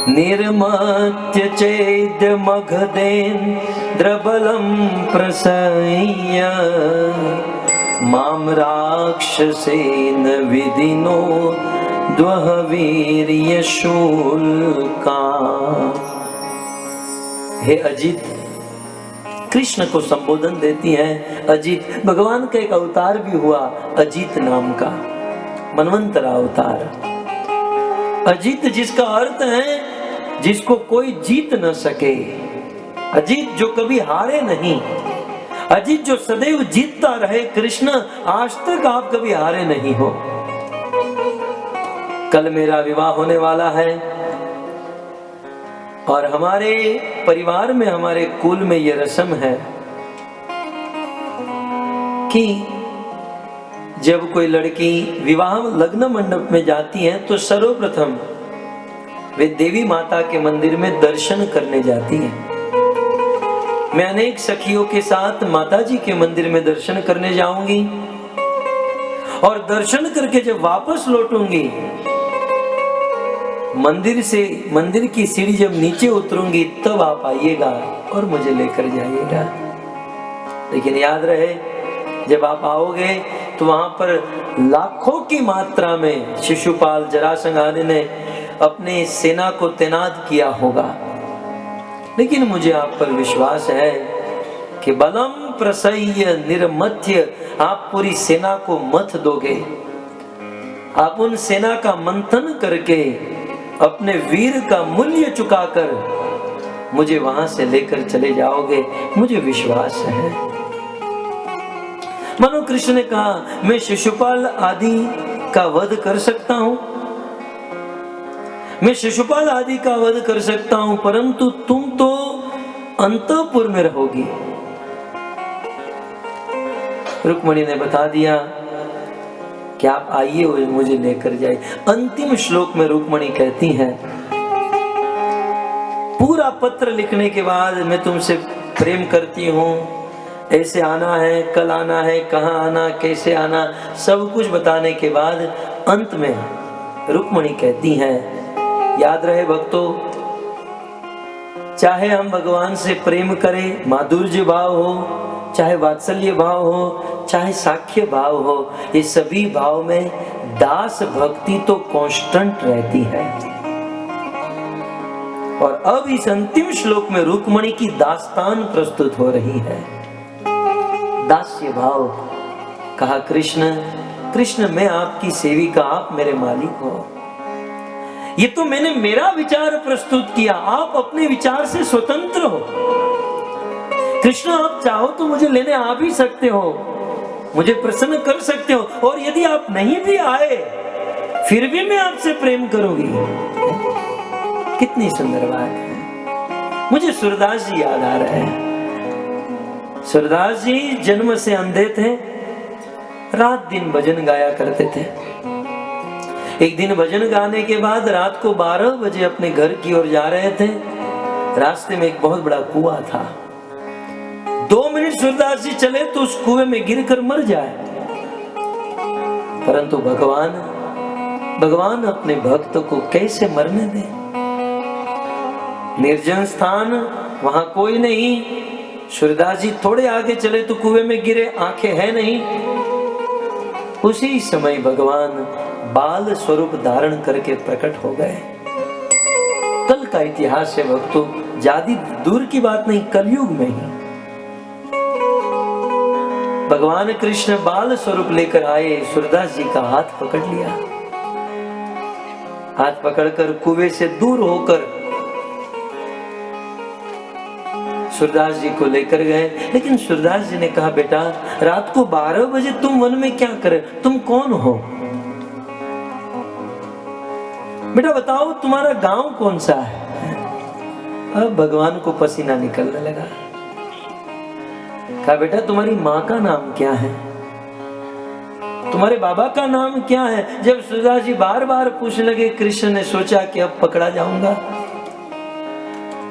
निर्मत्य चेद्य मगधेन्द्रबलं प्रसह्य मां राक्षसेन विदिनो द्वह वीर्य शूल्का। हे अजित, कृष्ण को संबोधन देती हैं अजित। भगवान का एक अवतार भी हुआ अजित नाम का, मनवंतर अवतार। अजित जिसका अर्थ है जिसको कोई जीत न सके, अजित जो कभी हारे नहीं, अजित जो सदैव जीतता रहे। कृष्ण आज तक आप कभी हारे नहीं हो। कल मेरा विवाह होने वाला है और हमारे परिवार में, हमारे कुल में यह रस्म है कि जब कोई लड़की विवाह लग्न मंडप में जाती है तो सर्वप्रथम वे देवी माता के मंदिर में दर्शन करने जाती है। मैं अनेक सखियों के साथ माता जी के मंदिर में दर्शन करने जाऊंगी और दर्शन करके जब वापस लौटूंगी, मंदिर की सीढ़ी जब नीचे उतरूंगी तब आप आइएगा और मुझे लेकर जाइएगा। लेकिन याद रहे, जब आप आओगे तो वहां पर लाखों की मात्रा में शिशुपाल, जरासंध आदि ने अपने सेना को तैनात किया होगा, लेकिन मुझे आप पर विश्वास है कि बलम प्रसह्य निर्मथ्य, आप पूरी सेना को मथ दोगे। आप उन सेना का मंथन करके अपने वीर का मूल्य चुकाकर मुझे वहां से लेकर चले जाओगे, मुझे विश्वास है। मनो कृष्ण ने कहा, मैं शिशुपाल आदि का वध कर सकता हूं, मैं शिशुपाल आदि का वध कर सकता हूं, परंतु तुम तो अंतःपुर में रहोगी। रुक्मणी ने बता दिया कि आप आइए और मुझे लेकर जाइए। अंतिम श्लोक में रुक्मणी कहती हैं, पूरा पत्र लिखने के बाद मैं तुमसे प्रेम करती हूँ, ऐसे आना है, कल आना है, कहाँ आना, कैसे आना, सब कुछ बताने के बाद अंत में रुक्मिणी कहती हैं, याद रहे भक्तों, चाहे हम भगवान से प्रेम करें, माधुर्य भाव हो, चाहे वात्सल्य भाव हो, चाहे साख्य भाव हो, ये सभी भाव में दास भक्ति तो कांस्टेंट रहती है। और अब इस अंतिम श्लोक में रुक्मिणी की दास्तान प्रस्तुत हो रही है। दास्य भाव, कहा कृष्ण, कृष्ण मैं आपकी सेविका, आप मेरे मालिक हो। ये तो मैंने मेरा विचार प्रस्तुत किया, आप अपने विचार से स्वतंत्र हो। कृष्ण आप चाहो तो मुझे लेने आ भी सकते हो, मुझे प्रसन्न कर सकते हो, और यदि आप नहीं भी आए फिर भी मैं आपसे प्रेम करूंगी। कितनी सुंदर बात है। मुझे सूरदास जी याद आ रहे हैं। सूरदास जी जन्म से अंधे थे, रात दिन भजन गाया करते थे। एक दिन भजन गाने के बाद रात को 12 बजे अपने घर की ओर जा रहे थे। रास्ते में एक बहुत बड़ा कुआं था। 2 मिनट सूरदास जी चले तो उस कुएं में गिरकर मर जाए, परंतु भगवान अपने भक्त को कैसे मरने दे। निर्जन स्थान, वहां कोई नहीं। सूरदास जी थोड़े आगे चले तो कुएं में गिरे, आंखें हैं नहीं। उसी समय भगवान बाल स्वरूप धारण करके प्रकट हो गए। कल का इतिहास है भक्तों, ज्यादा दूर की बात नहीं, कलयुग में ही भगवान कृष्ण बाल स्वरूप लेकर आए। सूरदास जी का हाथ पकड़ लिया, हाथ पकड़कर कुएं से दूर होकर सूरदास जी को लेकर गए। लेकिन सूरदास जी ने कहा, बेटा रात को 12 बजे तुम वन में क्या करे, तुम कौन हो? बेटा बताओ तुम्हारा गांव कौन सा है? अब भगवान को पसीना निकलने लगा। कहा, बेटा तुम्हारी माँ का नाम क्या है, तुम्हारे बाबा का नाम क्या है? जब सूरदास जी बार बार पूछने लगे, कृष्ण ने सोचा कि अब पकड़ा जाऊंगा।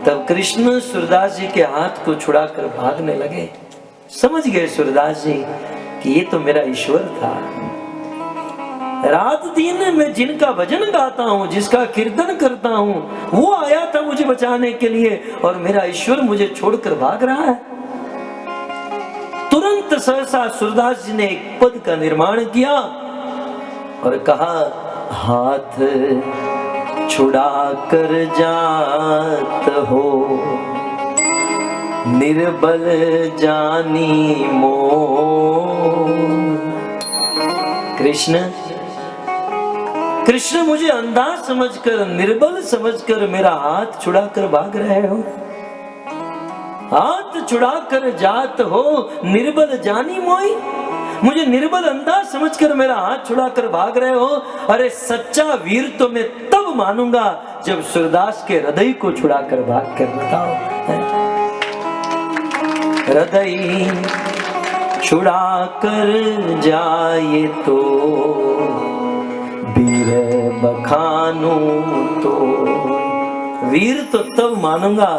तब कृष्ण सूरदास जी के हाथ को छुड़ाकर भागने लगे। समझ गए सूरदास जी कि ये तो मेरा ईश्वर था। रात दिन मैं जिनका भजन गाता हूँ, जिसका कीर्तन करता हूँ, वो आया था मुझे बचाने के लिए, और मेरा ईश्वर मुझे छोड़कर भाग रहा है। तुरंत सहसा सूरदास जी ने एक पद का निर्माण किया और कहा, हाथ छुड़ा कर जात हो निर्बल जानी मोह। कृष्ण मुझे अंधा समझकर, निर्बल समझकर मेरा हाथ छुड़ाकर भाग रहे हो। हाथ छुड़ाकर जात हो निर्बल जानी मोई। मुझे निर्बल अंधा समझकर मेरा हाथ छुड़ाकर भाग रहे हो। अरे सच्चा वीर तो मैं तब मानूंगा जब सूरदास के हृदय को छुड़ाकर भाग कर बताओ। हृदय छुड़ा कर जाए तो वीर बखानू तो। वीर तो तब मानूंगा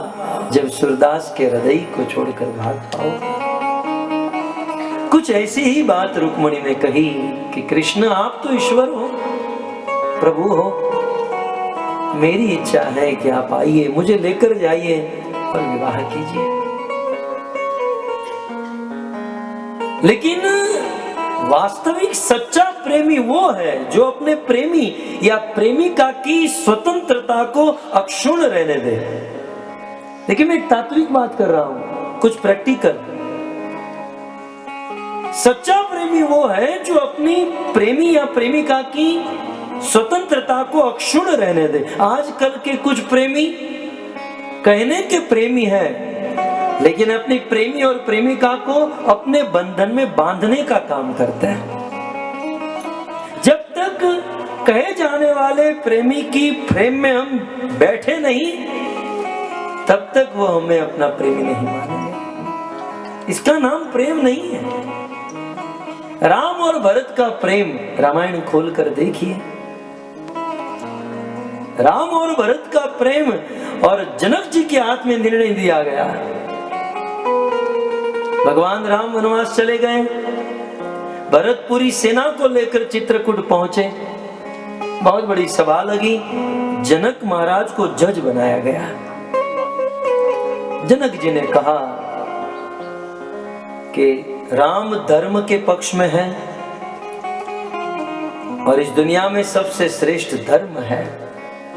जब सूरदास के हृदय को छोड़कर भाग पाओ। कुछ ऐसी ही बात रुक्मिणी ने कही कि कृष्ण आप तो ईश्वर हो, प्रभु हो, मेरी इच्छा है कि आप आइए, मुझे लेकर जाइए और विवाह कीजिए। लेकिन वास्तविक सच्चा प्रेमी वो है जो अपने प्रेमी या प्रेमिका की स्वतंत्रता को अक्षुण्ण रहने दे। देखिए मैं एक तात्विक बात कर रहा हूं, कुछ प्रैक्टिकल। सच्चा प्रेमी वो है जो अपनी प्रेमी या प्रेमिका की स्वतंत्रता को अक्षुण्ण रहने दे। आजकल के कुछ प्रेमी कहने के प्रेमी हैं, लेकिन अपनी प्रेमी और प्रेमिका को अपने बंधन में बांधने का काम करते हैं। जब तक कहे जाने वाले प्रेमी की फ्रेम में हम बैठे नहीं, तब तक वो हमें अपना प्रेमी नहीं मानेंगे। इसका नाम प्रेम नहीं है। राम और भरत का प्रेम रामायण खोलकर देखिए। राम और भरत का प्रेम और जनक जी के हाथ में निर्णय दिया गया। भगवान राम वनवास चले गए, भरत पूरी सेना को लेकर चित्रकूट पहुंचे। बहुत बड़ी सभा लगी, जनक महाराज को जज बनाया गया। जनक जी ने कहा कि राम धर्म के पक्ष में है और इस दुनिया में सबसे श्रेष्ठ धर्म है।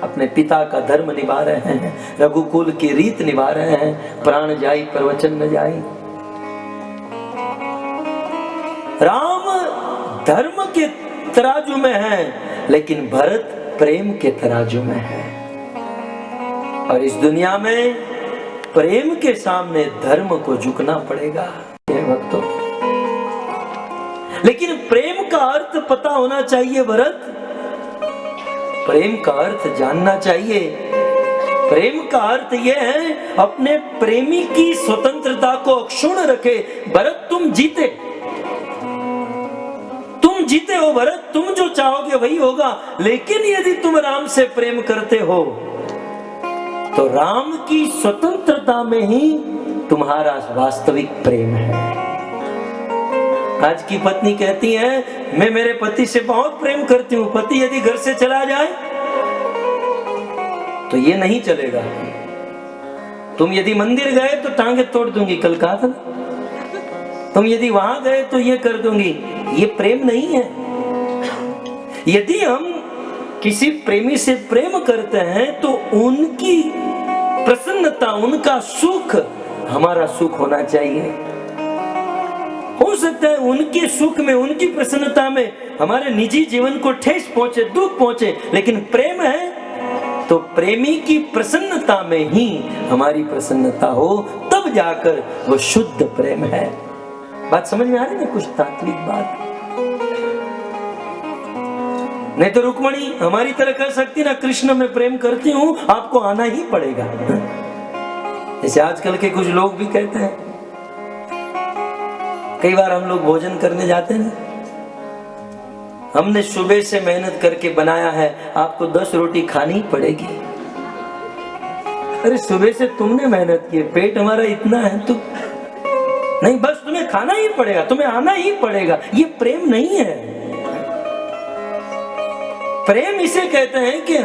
अपने पिता का धर्म निभा रहे हैं, रघुकुल की रीत निभा रहे हैं, प्राण जाई प्रवचन न जाई। राम धर्म के तराजू में है, लेकिन भरत प्रेम के तराजू में है। और इस दुनिया में प्रेम के सामने धर्म को झुकना पड़ेगा भक्तों। लेकिन प्रेम का अर्थ पता होना चाहिए भरत, प्रेम का अर्थ जानना चाहिए। प्रेम का अर्थ यह है अपने प्रेमी की स्वतंत्रता को अक्षुण्ण रखे। भरत तुम जीते हो भरत, तुम जो चाहोगे वही होगा। लेकिन यदि तुम राम से प्रेम करते हो तो राम की स्वतंत्रता में ही तुम्हारा वास्तविक प्रेम है। आज की पत्नी कहती है मैं मेरे पति से बहुत प्रेम करती हूँ, पति यदि घर से चला जाए तो ये नहीं चलेगा। तुम यदि मंदिर गए तो टांगे तोड़ दूंगी, कल कहा था। तुम यदि वहां गए तो ये कर दूंगी, ये प्रेम नहीं है। यदि हम किसी प्रेमी से प्रेम करते हैं तो उनकी प्रसन्नता, उनका सुख हमारा सुख होना चाहिए। हो सकता है उनके सुख में, उनकी प्रसन्नता में हमारे निजी जीवन को ठेस पहुंचे, दुख पहुंचे, लेकिन प्रेम है तो प्रेमी की प्रसन्नता में ही हमारी प्रसन्नता हो, तब जाकर वो शुद्ध प्रेम है। बात समझ में आ रही है? कुछ तात्विक बात नहीं तो रुक्मणी हमारी तरह कर सकती ना, कृष्ण में प्रेम करती हूं, आपको आना ही पड़ेगा। जैसे आजकल के कुछ लोग भी कहते हैं, कई बार हम लोग भोजन करने जाते हैं, हमने सुबह से मेहनत करके बनाया है, आपको 10 रोटी खानी पड़ेगी। अरे सुबह से तुमने मेहनत की, पेट हमारा इतना है तो नहीं, बस तुम्हें खाना ही पड़ेगा, तुम्हें आना ही पड़ेगा। ये प्रेम नहीं है। प्रेम इसे कहते हैं कि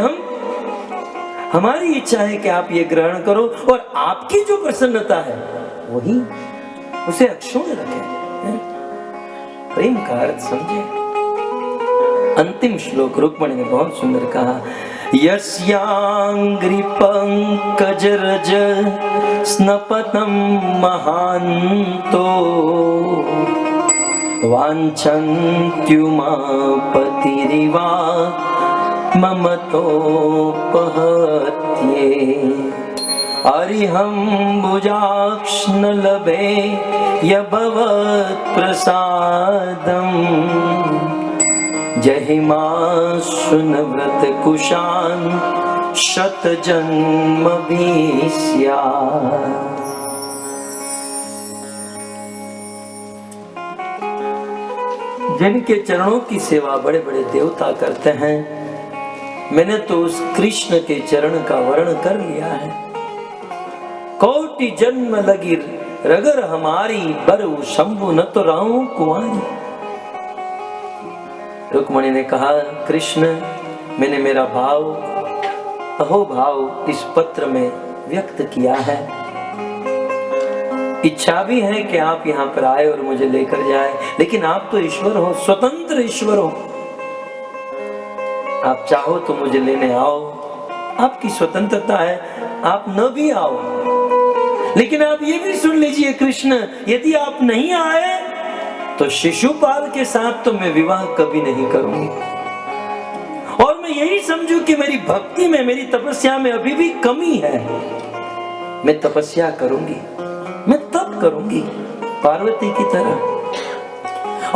हमारी इच्छा है कि आप ये ग्रहण करो और आपकी जो प्रसन्नता है वही, उसे अक्षुण्ण रखें। प्रेम का अर्थ समझे। अंतिम श्लोक रुक्मणी ने बहुत सुंदर कहा, यस्यांग्रि पंकजरज स्नपतम महान्तो वाञ्छन्त्युमापतिरिवा ममतोपहत्ये अरिहं भुजाक्ष्णलभे यभवत्प्रसादम् जहिमाशुनव्रतकुशान् शतजन्मभिः स्यात्। जिनके चरणों की सेवा बड़े बड़े देवता करते हैं, मैंने तो उस कृष्ण के चरण का वर्ण कर लिया है। कोटि जन्म लगी रगर हमारी, बरु शंभु न तो राहु कुंवारी। रुक्मणी ने कहा, कृष्ण मैंने मेरा भाव, अहोभाव इस पत्र में व्यक्त किया है। इच्छा भी है कि आप यहाँ पर आए और मुझे लेकर जाए, लेकिन आप तो ईश्वर हो, स्वतंत्र ईश्वर हो। आप चाहो तो मुझे लेने आओ, आपकी स्वतंत्रता है, आप न भी आओ। लेकिन आप ये भी सुन लीजिए कृष्ण, यदि आप नहीं आए तो शिशुपाल के साथ तो मैं विवाह कभी नहीं करूंगी। और मैं यही समझू कि मेरी भक्ति में, मेरी तपस्या में अभी भी कमी है। मैं तपस्या करूंगी, मैं तप करूंगी पार्वती की तरह,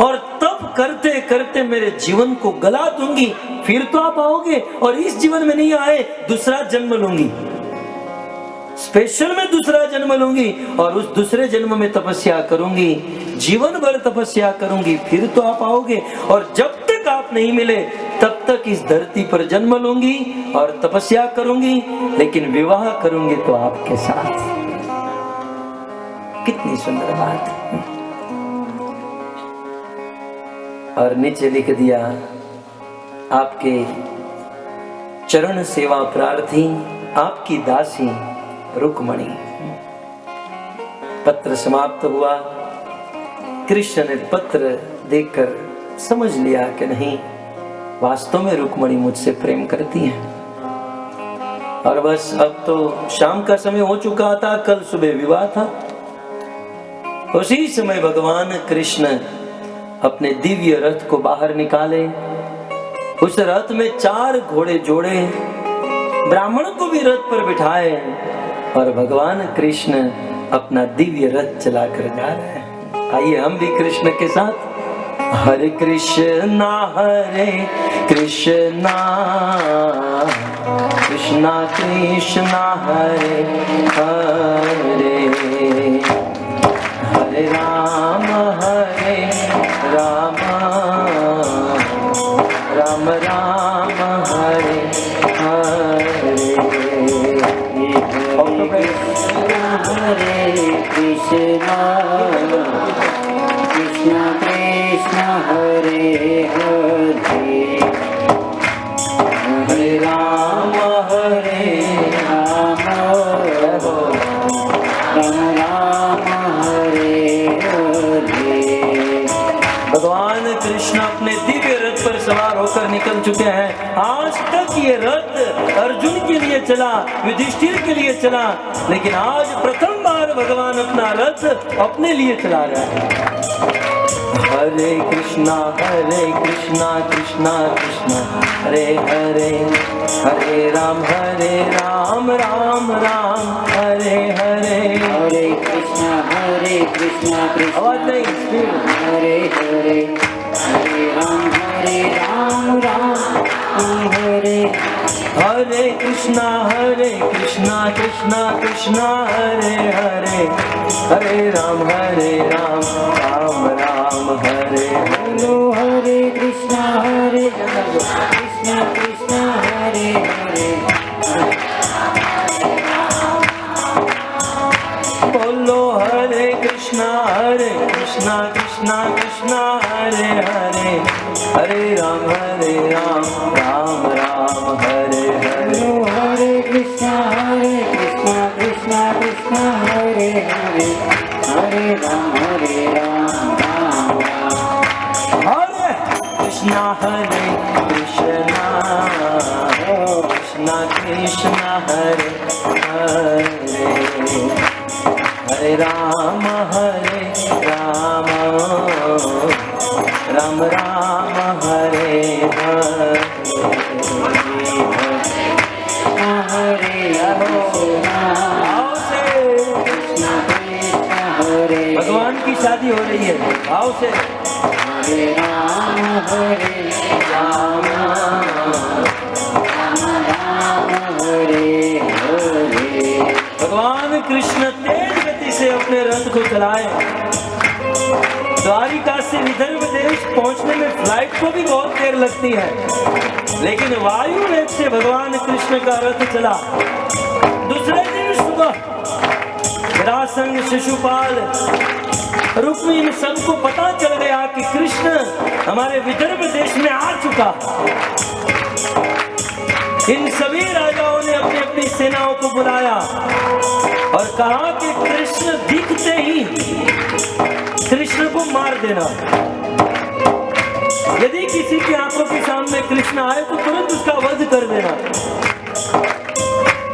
और तप करते करते मेरे जीवन को गला दूंगी। फिर तो आप आओगे, और इस जीवन में नहीं आए दूसरा जन्म लूंगी, स्पेशल में दूसरा जन्म लूंगी, और उस दूसरे जन्म में तपस्या करूंगी, जीवन भर तपस्या करूंगी। फिर तो आप आओगे, और जब तक आप नहीं मिले तब तक इस धरती पर जन्म लूंगी और तपस्या करूंगी, लेकिन विवाह करूंगी तो आपके साथ। कितनी सुंदर बात है। और नीचे लिख दिया, आपके चरण सेवा प्रार्थी, आपकी दासी रुक्मणी। पत्र समाप्त हुआ। कृष्ण ने पत्र देखकर समझ लिया कि नहीं, वास्तव में रुक्मणी मुझसे प्रेम करती है। और बस अब तो शाम का समय हो चुका था, कल सुबह विवाह था। उसी समय भगवान कृष्ण अपने दिव्य रथ को बाहर निकाले। उस रथ में 4 घोड़े जोड़े, ब्राह्मण को भी रथ पर बिठाए और भगवान कृष्ण अपना दिव्य रथ चलाकर जा रहे हैं। आइए हम भी कृष्ण के साथ, हरे कृष्णा कृष्णा कृष्णा हरे हरे, हरे राम राम राम हरे हरे। हरे कृष्णा कृष्णा कृष्णा हरे हरे, हरे राम राम राम हरे हरे। भगवान कृष्ण अपने दिव्य रथ पर सवार होकर निकल चुके हैं। आज तक ये रथ अर्जुन के लिए चला, युधिष्ठिर के लिए चला, लेकिन आज प्रथम बार भगवान अपना रथ अपने लिए चला रहा है। हरे कृष्णा कृष्णा कृष्णा हरे हरे, हरे राम राम राम हरे हरे। हरे कृष्णा कृष्णा आवाज नहीं, हरे हरे, हरे राम राम हरे। हरे कृष्णा कृष्णा कृष्णा हरे हरे, हरे राम राम राम हरे हरे। हरे कृष्णा कृष्णा हरे हरे। बोलो हरे कृष्णा कृष्णा कृष्णा हरे हरे, हरे राम राम राम हरे हरे। हरे कृष्णा कृष्णा कृष्णा हरे हरे, हरे राम राम राम। हरे कृष्णा कृष्णा कृष्णा हरे हरे, हरे राम राम राम हरे हरे। भाव से भगवान की शादी हो रही है, भाव से। हरे राम हरे हरे। भगवान कृष्ण तेज गति से अपने रथ को चलाए। द्वारिका से विदर्भ देश पहुंचने में फ्लाइट को भी बहुत देर लगती है, लेकिन वायु वेग से भगवान कृष्ण का रथ चला। दूसरे दिन सुबह रासंग, शिशुपाल, रुक्मी, इन सबको पता चल गया कि कृष्ण हमारे विदर्भ देश में आ चुका। इन सभी राजाओं ने अपनी अपनी सेनाओं को बुलाया और कहा कि कृष्ण दिखते ही कृष्ण को मार देना। यदि किसी की आंखों के सामने कृष्ण आए तो तुरंत उसका वध कर देना।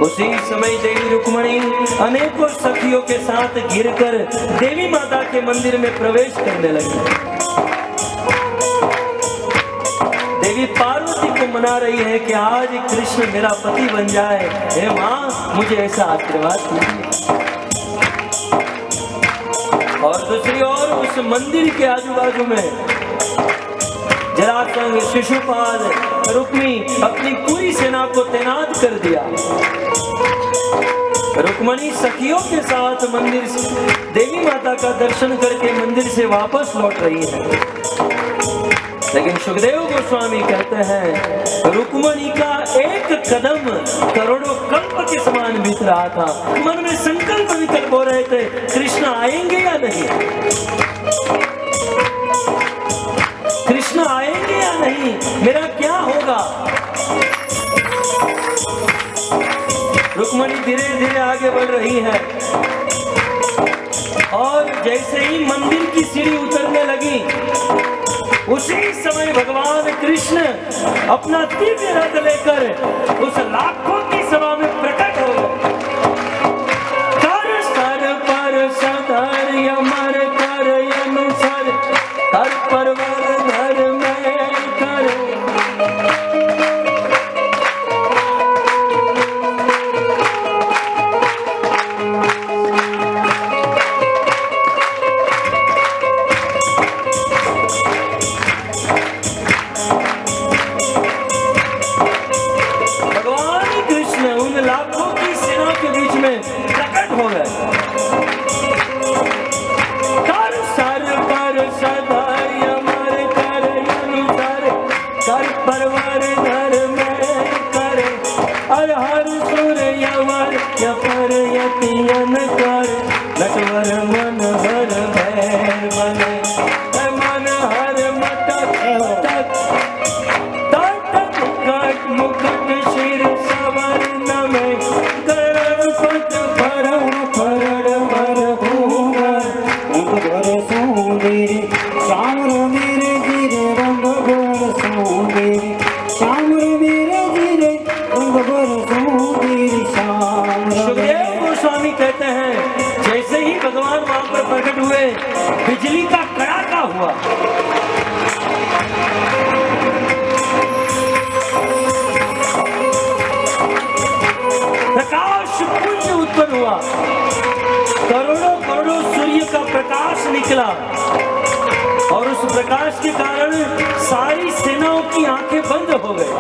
उसी समय देवी रुक्मणी अनेकों सखियों के साथ गिरकर देवी माता के मंदिर में प्रवेश करने लगी। देवी पार्वती को मना रही है कि आज कृष्ण मेरा पति बन जाए। हे माँ, मुझे ऐसा आशीर्वाद कीजिए। और दूसरी ओर उस मंदिर के आजू बाजू में जरासंध, शिशुपाल, रुक्मी अपनी पूरी सेना को तैनात कर दिया। रुक्मणी सखियों के साथ मंदिर से देवी माता का दर्शन करके मंदिर से वापस लौट रही है। लेकिन सुखदेव गोस्वामी कहते हैं रुक्मणी का एक कदम करोड़ों कल्प के समान बीत रहा था। मन में संकल्प विकल्प हो रहे थे, कृष्ण आएंगे या नहीं, कृष्ण आएंगे या नहीं, मेरा क्या होगा। रुक्मणी धीरे धीरे आगे बढ़ रही है और जैसे ही मंदिर की सीढ़ी उतरने लगी, उसी समय भगवान कृष्ण अपना दिव्य रथ लेकर उस लाखों की सभा में प्रकट हो गए। कर सर पर सदर यमर कर अनुसर, कर परवर धर में कर। प्रकट हो गए। कर सर पर सदर यमर कर अनुसर, कर परवर धर में कर। हर हर सुर यवर यपर यतियन कर, नटवर मन हर भैर बने। मन हर मटक तक तट मुकट मुकट शिर सवर नमे। सुखदेव गोस्वामी कहते हैं जैसे ही भगवान वहां पर प्रकट हुए, बिजली का कड़ाका हुआ। प्रकाश पुंज उत्पन्न हुआ, करोड़ों करोड़ों सूर्य का प्रकाश निकला और उस प्रकाश के कारण सारी सेनाओं की आंखें बंद हो गई।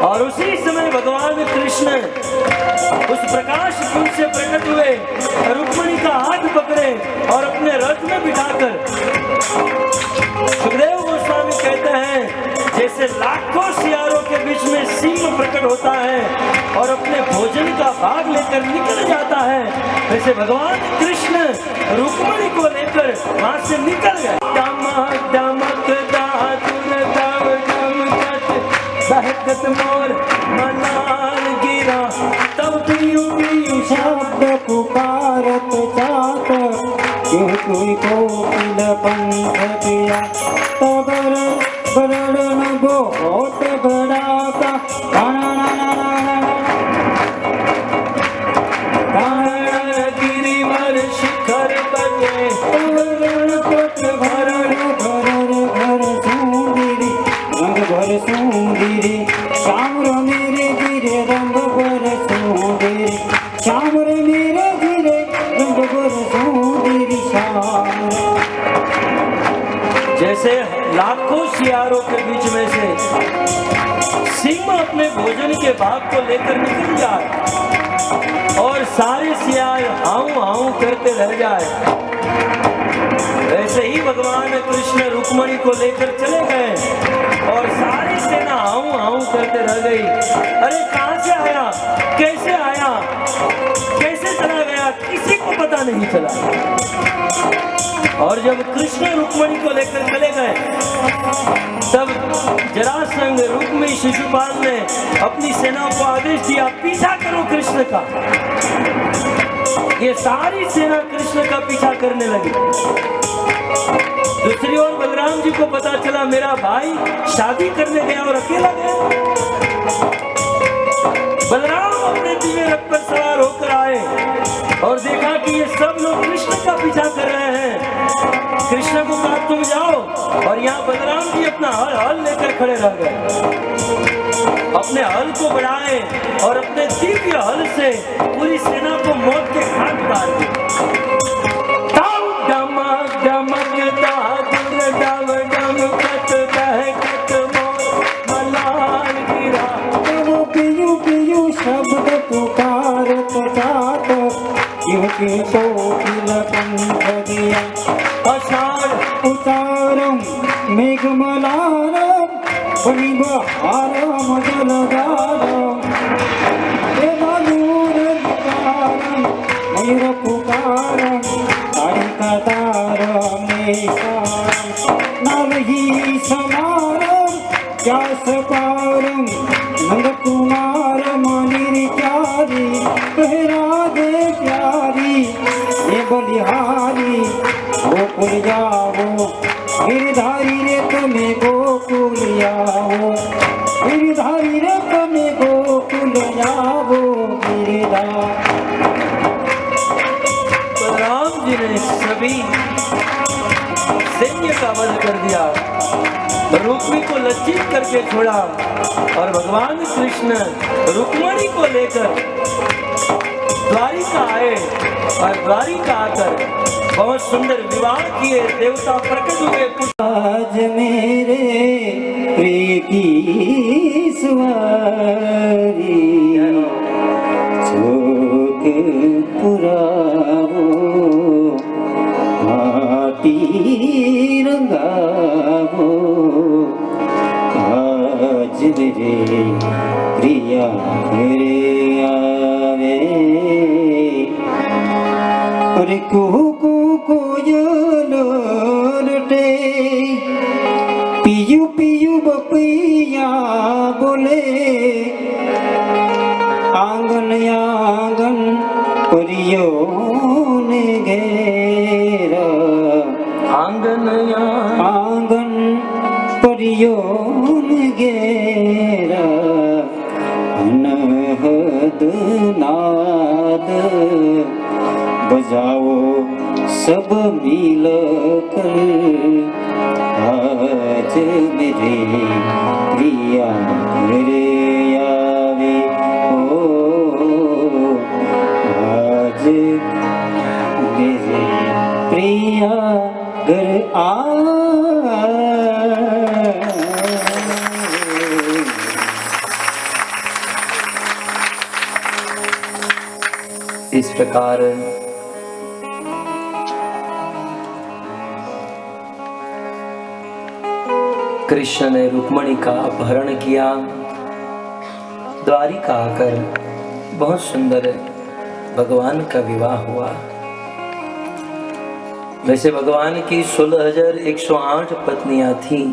और उसी समय भगवान कृष्ण उस प्रकाश पुंज से प्रकट हुए, रुक्मणी का हाथ पकड़े और अपने रथ में बिठाकर। सुखदेव गोस्वामी कहते हैं जैसे लाखों सियारों के बीच में सिंह प्रकट होता है और अपने भोजन का भाग लेकर निकल जाता है, वैसे भगवान कृष्ण रुक्मणी को लेकर वहां से निकल गए। दमक दमक दातुर दम दमकत बहकत मोर मलाल गिरा। तब पियू पियू शब्द पुकारत जात, क्यों कोई कोकिल पंख दिया। तबर बरड़न बहुत बड़ा का गिरिवर शिखर बने। भरण भरण भर सुंदरी रंग भर सुंदरी, श्याम मेरे गिरे रंग भर सुंदरी। श्याम मेरे गिरे रंग भर सुंदरी श्याम। जैसे लाखों सियारों के बीच में से सिंह अपने भोजन के भाग को लेकर निकल जाए और सारे सियार हाउ हाउ करते रह जाए, वैसे ही भगवान कृष्ण रुक्मणी को लेकर चले गए और सारी सेना हाउ हाउ करते रह गई। अरे कहां से आया, कैसे आया, कैसे चला गया, किसी को पता नहीं चला। और जब कृष्ण रुक्मणी को लेकर चले गए, तब जरासंध रुक्मी शिशुपाल ने अपनी सेना को आदेश दिया, पीछा करो कृष्ण का। ये सारी सेना कृष्ण का पीछा करने लगी। दूसरी ओर बलराम जी को पता चला मेरा भाई शादी करने गया और अकेला गया। बलराम अपने दिव्य रथ पर सवार होकर आए और देखा कि ये सब लोग कृष्ण का पीछा कर रहे हैं। कृष्ण को कहा तुम जाओ, और यहाँ बलराम जी अपना हल लेकर खड़े रह गए। अपने हल को बढ़ाए और अपने दिव्य हल से पूरी सेना को मौत के घाट उतार दिए। डमक डमक दादुर डम डमकत बहकत मोर मलाल गिरा। वो पियू पियू शब्द पुकारत जात, क्योंकि कोकिल पंख दिया। अषाढ़ उतारम बनी बहार मजलदार मयूर पुकार तारी कतार में नाल ही समारम व्यास पारम नंद कुमार मनिर चारी कहरा दे प्यारी ये बलिहारी गोकुल जाओ गिरधारी रे तुम्हें गोकुल आओ गिरधारी रे तुम्हें गोकुल आओ गिरधारी। बलराम जी ने सभी सैन्य का वध कर दिया, रुक्मी को लज्जित करके छोड़ा और भगवान कृष्ण रुक्मणी को लेकर द्वारिका आए और द्वारिका आकर बहुत सुंदर विवाह किए। देवता प्रकट हुए। आज मेरे प्रिय की सवारी चौक पुरावो माटी रंगावो आज मेरे प्रिया मेरे आवे अरे कुहू कोयल लटे पियू पियू बपैया बोले आंगन आंगन परियों ने घेरा आंगन आंगन परियों ने घेरा अनहद नाद बजाओ सब मिल कर आज मेरे प्रिया मेरे आवे ओ आज मेरे प्रिया घर आ। इस प्रकार कृष्ण ने रुक्मणी का अपहरण किया। द्वारिका आकर बहुत सुंदर भगवान का विवाह हुआ। वैसे भगवान की 16,108 पत्नियां थीं,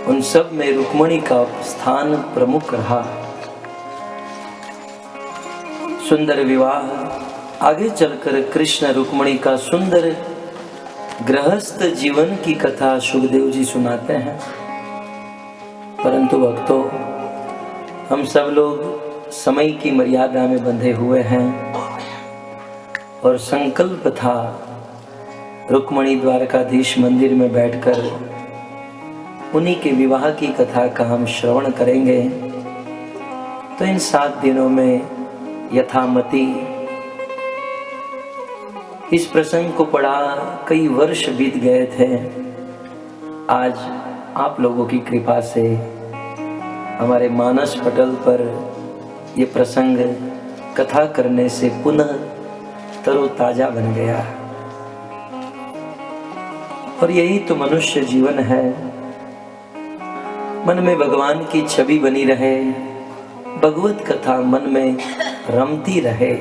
उन सब में रुक्मणी का स्थान प्रमुख रहा। सुंदर विवाह। आगे चलकर कृष्ण रुक्मणी का सुंदर गृहस्थ जीवन की कथा सुखदेव जी सुनाते हैं। परंतु भक्तों, हम सब लोग समय की मर्यादा में बंधे हुए हैं और संकल्प था रुक्मणी द्वारकाधीश मंदिर में बैठकर उन्हीं के विवाह की कथा का हम श्रवण करेंगे। तो इन 7 दिनों में यथामति इस प्रसंग को पढ़ा कई वर्ष बीत गए थे। आज आप लोगों की कृपा से हमारे मानस पटल पर ये प्रसंग कथा करने से पुनः तरोताजा बन गया। और यही तो मनुष्य जीवन है। मन में भगवान की छवि बनी रहे, भगवत कथा मन में रमती रहे,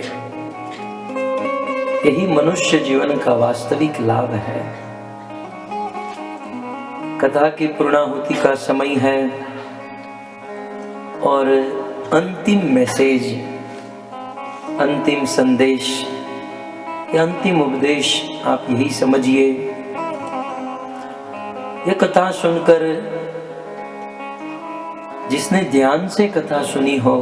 यही मनुष्य जीवन का वास्तविक लाभ है। कथा की पूर्णाहुति का समय है और अंतिम मैसेज, अंतिम संदेश या अंतिम उपदेश आप यही समझिए। यह कथा सुनकर जिसने ध्यान से कथा सुनी हो,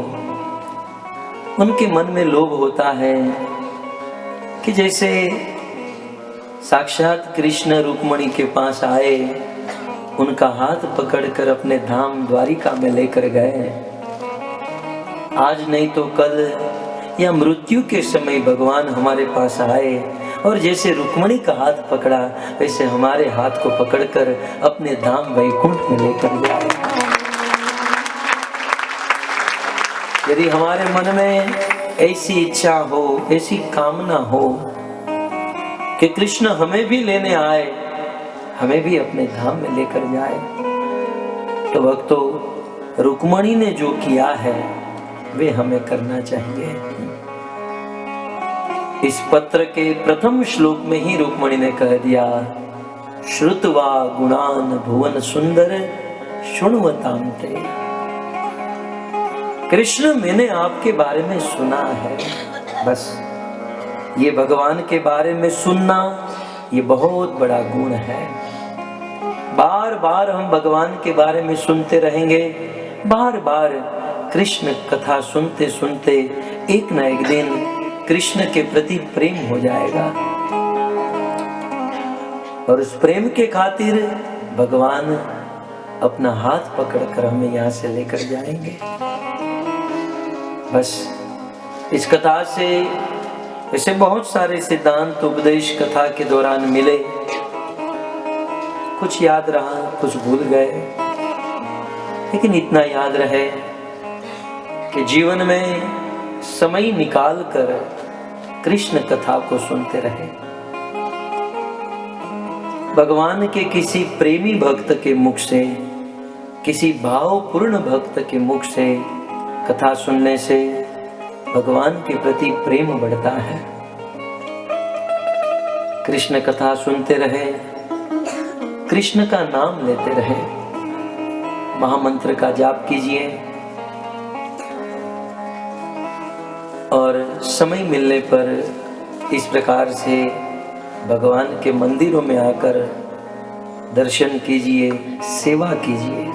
उनके मन में लोभ होता है कि जैसे साक्षात कृष्ण रुक्मणी के पास आए, उनका हाथ पकड़कर अपने धाम द्वारिका में लेकर गए। आज नहीं तो कल या मृत्यु के समय भगवान हमारे पास आए और जैसे रुक्मणी का हाथ पकड़ा, वैसे हमारे हाथ को पकड़कर अपने धाम वैकुंठ में लेकर जाए। यदि हमारे मन में ऐसी इच्छा हो, ऐसी कामना हो कि कृष्ण हमें भी लेने आए, हमें भी अपने धाम में लेकर जाए, तो भक्तों, रुक्मणी ने जो किया है वे हमें करना चाहिए। इस पत्र के प्रथम श्लोक में ही रुक्मणी ने कह दिया, श्रुत्वा गुणान भुवन सुंदर शृण्वतां ते। कृष्ण, मैंने आपके बारे में सुना है। बस ये भगवान के बारे में सुनना, ये बहुत बड़ा गुण है। बार बार हम भगवान के बारे में सुनते रहेंगे, बार बार कृष्ण कथा सुनते सुनते एक न एक दिन कृष्ण के प्रति प्रेम हो जाएगा, और उस प्रेम के खातिर भगवान अपना हाथ पकड़कर हमें यहाँ से लेकर जाएंगे। बस इस कथा से ऐसे बहुत सारे सिद्धांत उपदेश कथा के दौरान मिले, कुछ याद रहा, कुछ भूल गए, लेकिन इतना याद रहे कि जीवन में समय निकाल कर कृष्ण कथा को सुनते रहे। भगवान के किसी प्रेमी भक्त के मुख से, किसी भावपूर्ण भक्त के मुख से कथा सुनने से भगवान के प्रति प्रेम बढ़ता है। कृष्ण कथा सुनते रहे, कृष्ण का नाम लेते रहे, महामंत्र का जाप कीजिए, और समय मिलने पर इस प्रकार से भगवान के मंदिरों में आकर दर्शन कीजिए, सेवा कीजिए।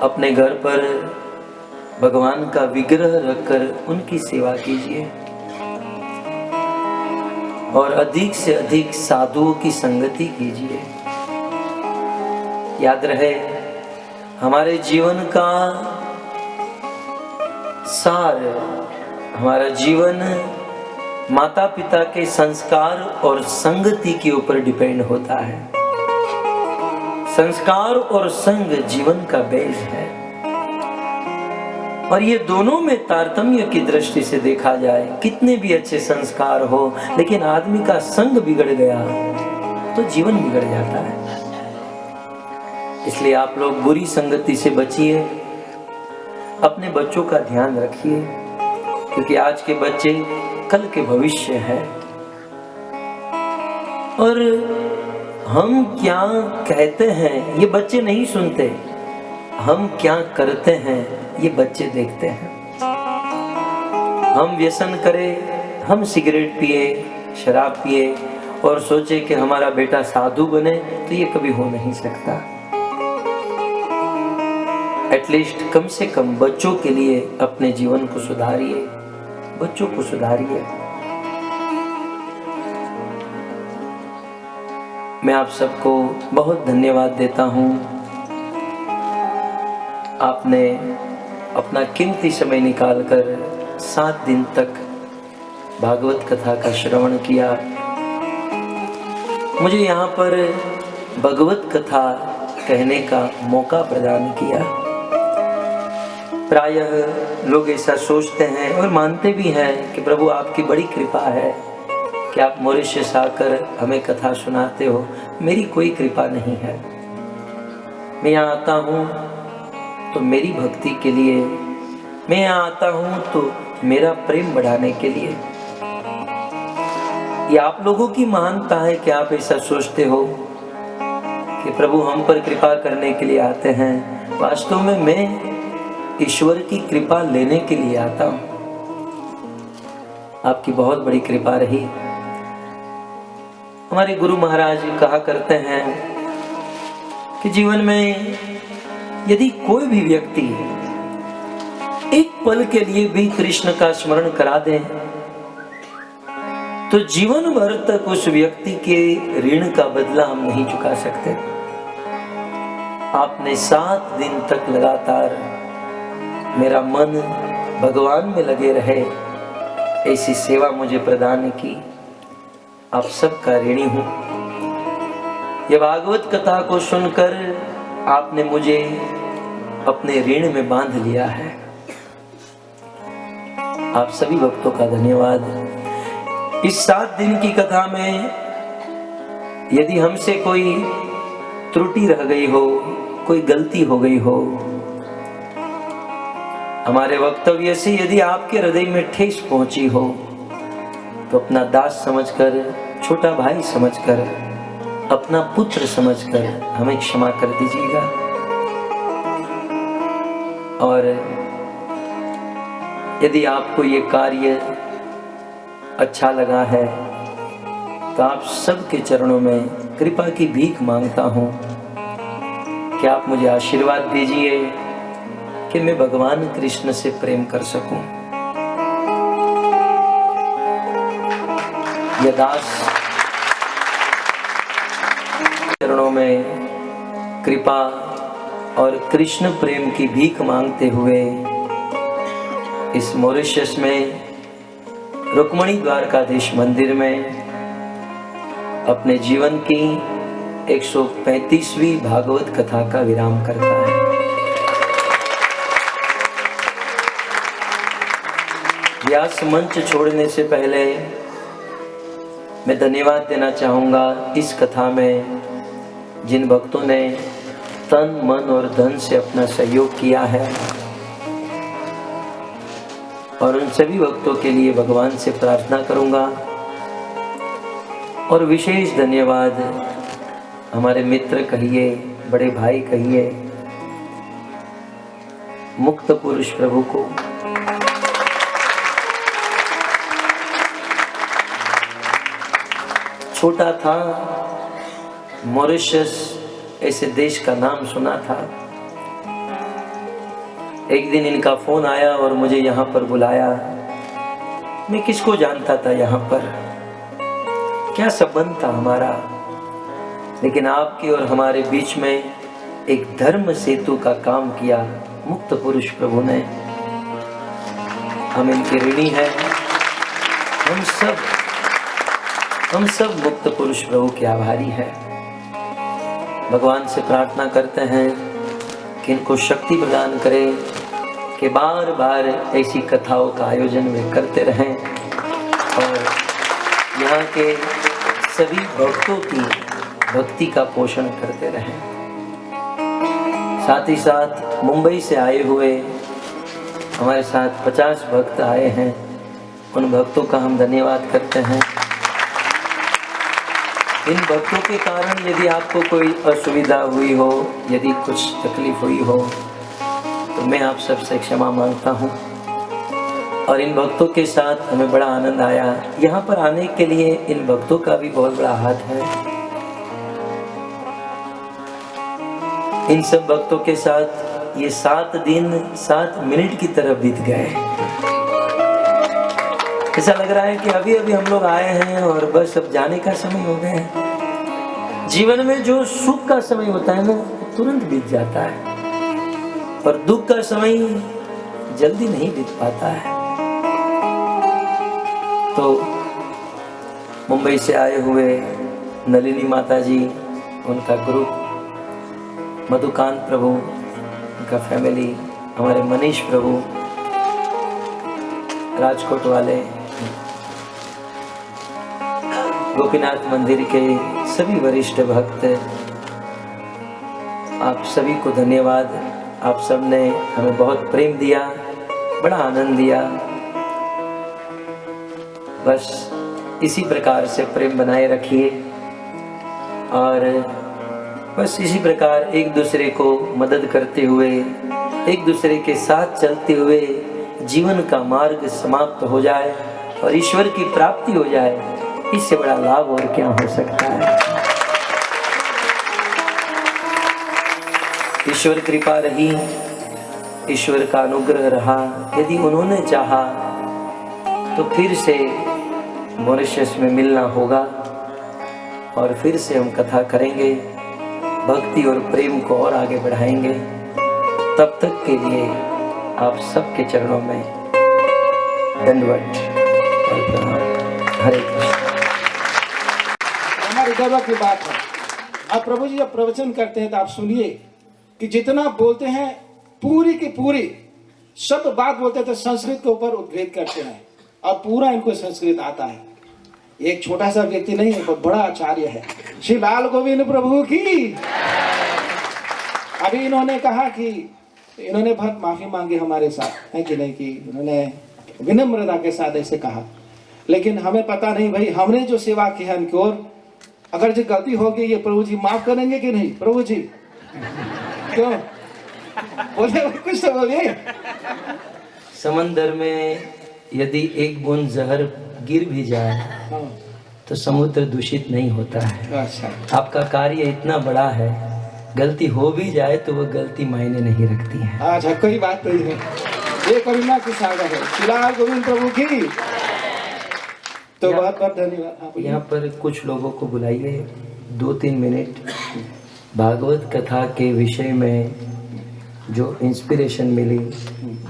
अपने घर पर भगवान का विग्रह रखकर उनकी सेवा कीजिए, और अधिक से अधिक साधुओं की संगति कीजिए। याद रहे, हमारे जीवन का सार, हमारा जीवन माता पिता के संस्कार और संगति के ऊपर डिपेंड होता है। संस्कार और संग जीवन का बेस है, और ये दोनों में तारतम्य की दृष्टि से देखा जाए, कितने भी अच्छे संस्कार हो लेकिन आदमी का संग बिगड़ गया तो जीवन बिगड़ जाता है। इसलिए आप लोग बुरी संगति से बचिए, अपने बच्चों का ध्यान रखिए, क्योंकि आज के बच्चे कल के भविष्य है। और हम क्या कहते हैं ये बच्चे नहीं सुनते, हम क्या करते हैं ये बच्चे देखते हैं। हम व्यसन करें, हम सिगरेट पिए, शराब पिए और सोचे कि हमारा बेटा साधु बने, तो ये कभी हो नहीं सकता। एटलीस्ट कम से कम बच्चों के लिए अपने जीवन को सुधारिए, बच्चों को सुधारिए। मैं आप सबको बहुत धन्यवाद देता हूँ। आपने अपना कीमती समय निकालकर 7 दिन तक भागवत कथा का श्रवण किया। मुझे यहाँ पर भगवत कथा कहने का मौका प्रदान किया। प्रायः लोग ऐसा सोचते हैं और मानते भी हैं कि प्रभु आपकी बड़ी कृपा है कि आप मॉरिशस आकर हमें कथा सुनाते हो। मेरी कोई कृपा नहीं है। मैं यहाँ आता हूँ तो मेरी भक्ति के लिए, मैं यहाँ आता हूँ तो मेरा प्रेम बढ़ाने के लिए। ये आप लोगों की महानता है कि आप ऐसा सोचते हो कि प्रभु हम पर कृपा करने के लिए आते हैं। वास्तव में मैं ईश्वर की कृपा लेने के लिए आता हूँ। आपकी बहुत बड़ी कृपा रही। हमारे गुरु महाराज कहा करते हैं कि जीवन में यदि कोई भी व्यक्ति एक पल के लिए भी कृष्ण का स्मरण करा दे तो जीवन भर तक उस व्यक्ति के ऋण का बदला हम नहीं चुका सकते। आपने 7 दिन तक लगातार मेरा मन भगवान में लगे रहे, ऐसी सेवा मुझे प्रदान की। आप सबका ऋणी हूँ। यह भागवत कथा को सुनकर आपने मुझे अपने ऋण में बांध लिया है। आप सभी भक्तों का धन्यवाद। इस 7 दिन की कथा में यदि हमसे कोई त्रुटि रह गई हो, कोई गलती हो गई हो, हमारे वक्तव्य से यदि आपके हृदय में ठेस पहुंची हो, तो अपना दास समझकर, छोटा भाई समझकर, अपना पुत्र समझकर हमें क्षमा कर दीजिएगा। और यदि आपको ये कार्य अच्छा लगा है तो आप सबके चरणों में कृपा की भीख मांगता हूँ कि आप मुझे आशीर्वाद दीजिए कि मैं भगवान कृष्ण से प्रेम कर सकूं। यह दास चरणों में कृपा और कृष्ण प्रेम की भीख मांगते हुए इस मॉरिशस में रुक्मणी द्वारकाधीश मंदिर में अपने जीवन की 135वीं भागवत कथा का विराम करता है। व्यास मंच छोड़ने से पहले मैं धन्यवाद देना चाहूँगा इस कथा में जिन भक्तों ने तन, मन और धन से अपना सहयोग किया है, और उन सभी भक्तों के लिए भगवान से प्रार्थना करूँगा। और विशेष धन्यवाद हमारे मित्र कहिए, बड़े भाई कहिए, मुक्त पुरुष प्रभु को। छोटा था, मॉरिशस ऐसे देश का नाम सुना था। एक दिन इनका फोन आया और मुझे यहाँ पर बुलाया। मैं किसको जानता था यहाँ पर, क्या संबंध था हमारा, लेकिन आपके और हमारे बीच में एक धर्म सेतु का काम किया मुक्त पुरुष प्रभु ने। हम इनके ऋणी हैं। हम सब मुक्त पुरुष प्रभु के आभारी हैं। भगवान से प्रार्थना करते हैं कि इनको शक्ति प्रदान करे कि बार बार ऐसी कथाओं का आयोजन वे करते रहें और यहाँ के सभी भक्तों की भक्ति का पोषण करते रहें। साथ ही साथ मुंबई से आए हुए हमारे साथ 50 भक्त आए हैं। उन भक्तों का हम धन्यवाद करते हैं। इन भक्तों के कारण यदि आपको कोई असुविधा हुई हो, यदि कुछ तकलीफ हुई हो, तो मैं आप सबसे क्षमा मांगता हूँ। और इन भक्तों के साथ हमें बड़ा आनंद आया। यहाँ पर आने के लिए इन भक्तों का भी बहुत बड़ा हाथ है। इन सब भक्तों के साथ ये 7 दिन 7 मिनट की तरह बीत गए। ऐसा लग रहा है कि अभी अभी हम लोग आए हैं और बस अब जाने का समय हो गया है। जीवन में जो सुख का समय होता है ना, तुरंत बीत जाता है, और दुख का समय जल्दी नहीं बीत पाता है। तो मुंबई से आए हुए नलिनी माता जी, उनका ग्रुप, मधुकांत प्रभु, उनका फैमिली, हमारे मनीष प्रभु, राजकोट वाले, गोपीनाथ मंदिर के सभी वरिष्ठ भक्त, आप सभी को धन्यवाद। आप सब ने हमें बहुत प्रेम दिया, बड़ा आनंद दिया। बस इसी प्रकार से प्रेम बनाए रखिए और बस इसी प्रकार एक दूसरे को मदद करते हुए, एक दूसरे के साथ चलते हुए जीवन का मार्ग समाप्त हो जाए और ईश्वर की प्राप्ति हो जाए। इससे बड़ा लाभ और क्या हो सकता है। ईश्वर कृपा रही, ईश्वर का अनुग्रह रहा। यदि उन्होंने चाहा तो फिर से मॉरिशस में मिलना होगा और फिर से हम कथा करेंगे, भक्ति और प्रेम को और आगे बढ़ाएंगे। तब तक के लिए आप सबके चरणों में दंडवत और प्रणाम। हरे कृष्ण। हमारी गर्व की बात है। अब प्रभु जी जब प्रवचन करते हैं तो आप सुनिए कि जितना बोलते हैं पूरी की पूरी सब बात बोलते हैं तो संस्कृत के ऊपर उद्वेद करते हैं और पूरा इनको संस्कृत आता है। एक छोटा सा व्यक्ति नहीं है, बहुत बड़ा आचार्य है। श्री लाल गोविंद प्रभु की। अभी इन्होंने कहा कि इन्होंने बहुत माफी मांगी हमारे साथ, है कि नहीं, कि इन्होंने विनम्रता के साथ ऐसे कहा। लेकिन हमें पता नहीं भाई, हमने जो सेवा की है उनकी ओर, अगर जो गलती होगी ये प्रभु जी माफ करेंगे कि नहीं? प्रभु जी क्यों बोले, कुछ तो बोलिए। समंदर में यदि एक बूंद जहर गिर भी जाए हाँ, तो समुद्र दूषित नहीं होता है। अच्छा, आपका कार्य इतना बड़ा है, गलती हो भी जाए तो वो गलती मायने नहीं रखती है। अच्छा, कोई बात नहीं है, ये करुणा की सागर है। श्री लाल गोविंद प्रभु की। तो बहुत बहुत धन्यवाद। हाँ, बोलिए। यहाँ पर कुछ लोगों को बुलाइए, 2-3 मिनट भागवत कथा के विषय में जो इंस्पिरेशन मिली,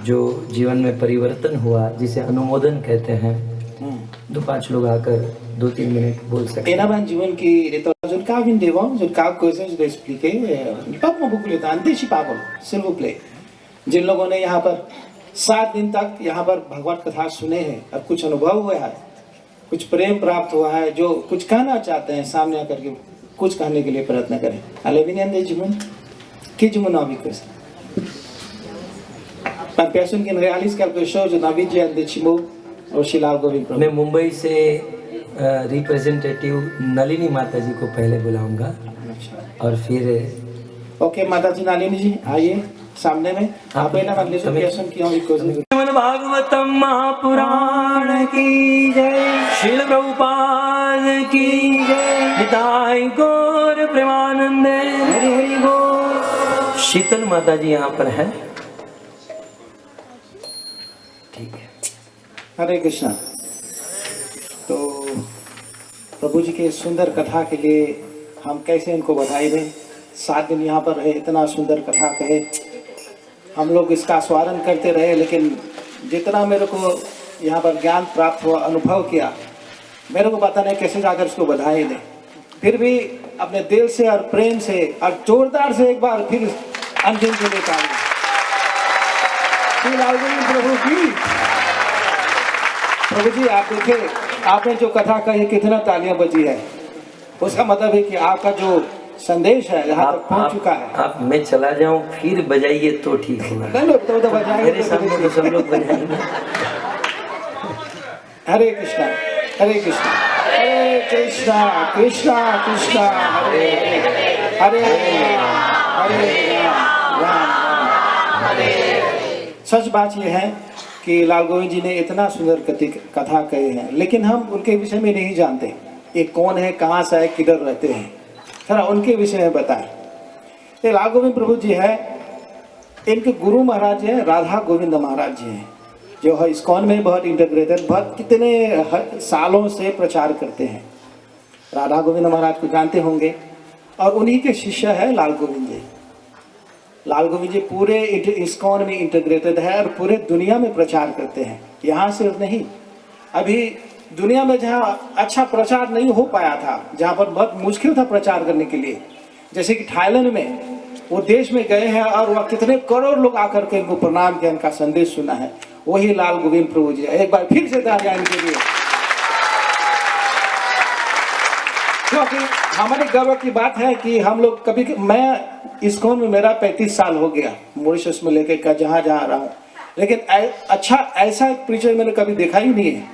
जो जीवन में परिवर्तन हुआ, जिसे अनुमोदन कहते हैं, 2-5 लोग आकर 2-3 मिनट बोल सकते Era man jiwan ki ito jud ka vin dewa jud ka coisa jud explique pap mo bukule tante si पागल s'il vous plaît। जिन लोगों ने यहाँ पर 7 दिन तक यहाँ पर भगवत कथा सुने हैं और कुछ अनुभव हुआ है, कुछ प्रेम प्राप्त हुआ है, जो कुछ कहना चाहते हैं सामने आकर के कुछ कहने के लिए प्रयत्न करें। Alevinian de jimun que jimun abi coisa para pessoa que realiza quelque chose na vida de chimo और श्री लाल गोविंद प्रभु। मैं मुंबई से रिप्रेजेंटेटिव नलिनी माता जी को पहले बुलाऊंगा और फिर ओके, माता जी नालिनी जी आइए सामने में। आप पहला मंदिर से दर्शन किया श्रीमद् भागवतम महापुराण की जय, श्रील प्रभुपाद की जय, निताई गौर प्रेमानंद हरि हरि बोल। शीतल माता जी यहाँ पर है, ठीक है। हरे कृष्णा। तो प्रभु जी के सुंदर कथा के लिए हम कैसे इनको बधाई दें। 7 दिन यहाँ पर रहे, इतना सुंदर कथा कहे, हम लोग इसका स्वारण करते रहे, लेकिन जितना मेरे को यहाँ पर ज्ञान प्राप्त हुआ, अनुभव किया, मेरे को पता नहीं कैसे जाकर इसको बधाई दें। फिर भी अपने दिल से और प्रेम से और जोरदार से एक बार फिर अंतिम के लिए कहा, श्री लाल गोविंद प्रभु की। प्रभु जी आप देखिए, आपने जो कथा कही कितना तालियां बजी है, उसका मतलब है कि आपका जो संदेश है यहाँ तक पहुँच चुका है। आप मैं चला जाऊं फिर बजाइए तो ठीक होगा। नहीं लोग तो बजाएंगे, मेरे सामने तो सब लोग बजाएंगे। हरे कृष्णा हरे कृष्णा हरे कृष्णा कृष्णा कृष्णा हरे हरे हरे हरे राम राम हरे। सच बात यह है कि लाल गोविंद जी ने इतना सुंदर कथा कहे हैं, लेकिन हम उनके विषय में नहीं जानते, ये कौन है, कहाँ से है, किधर रहते हैं, थोड़ा उनके विषय में बताएं। ये लाल गोविंद प्रभु जी है, इनके गुरु महाराज है राधा गोविंद महाराज जी हैं, जो है इस्कॉन में बहुत इंटीग्रेटेड, बहुत कितने सालों से प्रचार करते हैं। राधा गोविंद महाराज को जानते होंगे, और उन्हीं के शिष्य है लाल गोविंद जी। लाल गोविंद जी पूरे इस्कॉन में इंटीग्रेटेड है और पूरे दुनिया में प्रचार करते हैं। यहाँ सिर्फ नहीं, अभी दुनिया में जहाँ अच्छा प्रचार नहीं हो पाया था, जहाँ पर बहुत मुश्किल था प्रचार करने के लिए, जैसे कि थाईलैंड में, वो देश में गए हैं और वह कितने करोड़ लोग आकर के इनको प्रणाम किया, इनका संदेश सुना है, वही लाल गोविंद प्रभु जी है। एक बार फिर से तालियां इनके लिए, क्योंकि हमारे गर्व की बात है कि हम लोग कभी, मैं इस्कॉन में मेरा 35 साल हो गया, मॉरिशस में लेके का जहाँ जहाँ रहा हूँ, लेकिन अच्छा ऐसा एक प्रीचर मैंने कभी देखा ही नहीं है।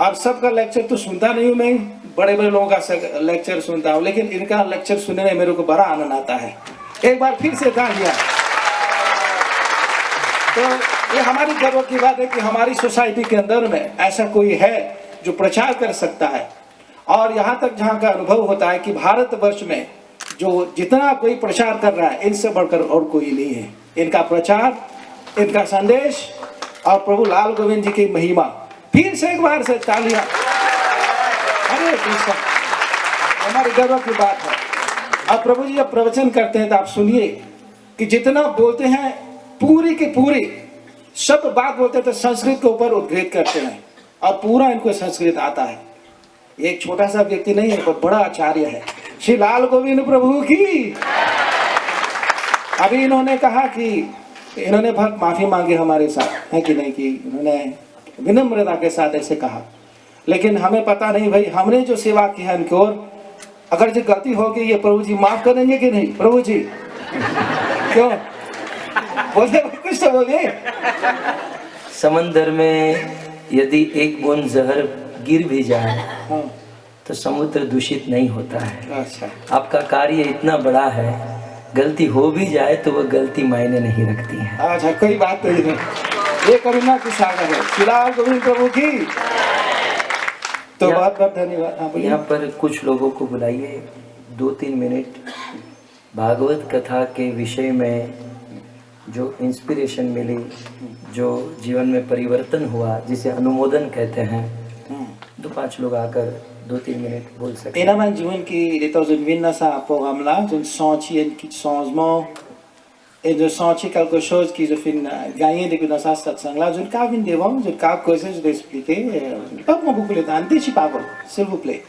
और सबका लेक्चर तो सुनता नहीं हूँ मैं, बड़े बड़े लोगों का लेक्चर सुनता हूँ, लेकिन इनका लेक्चर सुनने में मेरे को बड़ा आनंद आता है। एक बार फिर से तालियां। तो ये हमारी गर्व की बात है कि हमारी सोसाइटी के अंदर में ऐसा कोई है जो प्रचार कर सकता है। और यहाँ तक जहाँ का अनुभव होता है कि भारतवर्ष में जो जितना कोई प्रचार कर रहा है, इनसे बढ़कर और कोई नहीं है। इनका प्रचार, इनका संदेश और प्रभु लाल गोविंद जी की महिमा। फिर से एक बार से तालियां। हरे कृष्ण। हमारी गर्व की बात है। अब प्रभु जी जब प्रवचन करते हैं तो आप सुनिए कि जितना बोलते हैं पूरी की पूरी सब बात बोलते हैं तो संस्कृत के ऊपर उद्घृत करते हैं और पूरा इनको संस्कृत आता है। एक छोटा सा व्यक्ति नहीं है, बहुत बड़ा आचार्य है। श्री लाल गोविंद प्रभु की। अभी इन्होंने कहा कि इन्होंने बहुत माफी मांगी हमारे साथ, है कि नहीं, कि इन्होंने विनम्रता के साथ ऐसे कहा। लेकिन हमें पता नहीं भाई, हमने जो सेवा की है इनकी ओर, अगर जो गलती होगी ये प्रभु जी माफ करेंगे कि नहीं? प्रभु जी क्यों बोलिए, कुछ तो बोलिए। समंदर में यदि एक बूंद जहर गिर भी जाए हाँ, तो समुद्र दूषित नहीं होता है। अच्छा, आपका कार्य इतना बड़ा है, गलती हो भी जाए तो वह गलती मायने नहीं रखती है। अच्छा, कोई बात नहीं है, ये करुणा की सागर है। श्रीलाल गोविंद प्रभु की तो बहुत बहुत धन्यवाद। हाँ, बोलिए। यहाँ पर कुछ लोगों को बुलाइए, 2-3 मिनट भागवत कथा के विषय में जो इंस्पिरेशन मिली, जो जीवन में परिवर्तन हुआ, जिसे अनुमोदन कहते हैं, 2-5 लोग आकर 2-3 मिनट बोल सकते हैं। Enaman जीवन की लेता जुन विन्न सा programme là, जुन senti un petit changement et de sentir quelque chose qui se fait gagner depuis dans ça satsang là, जुन का vienne devant, जुन का कैसे je vais expliquer, pas moi beaucoup le temps, anticipez s'il vous plaît।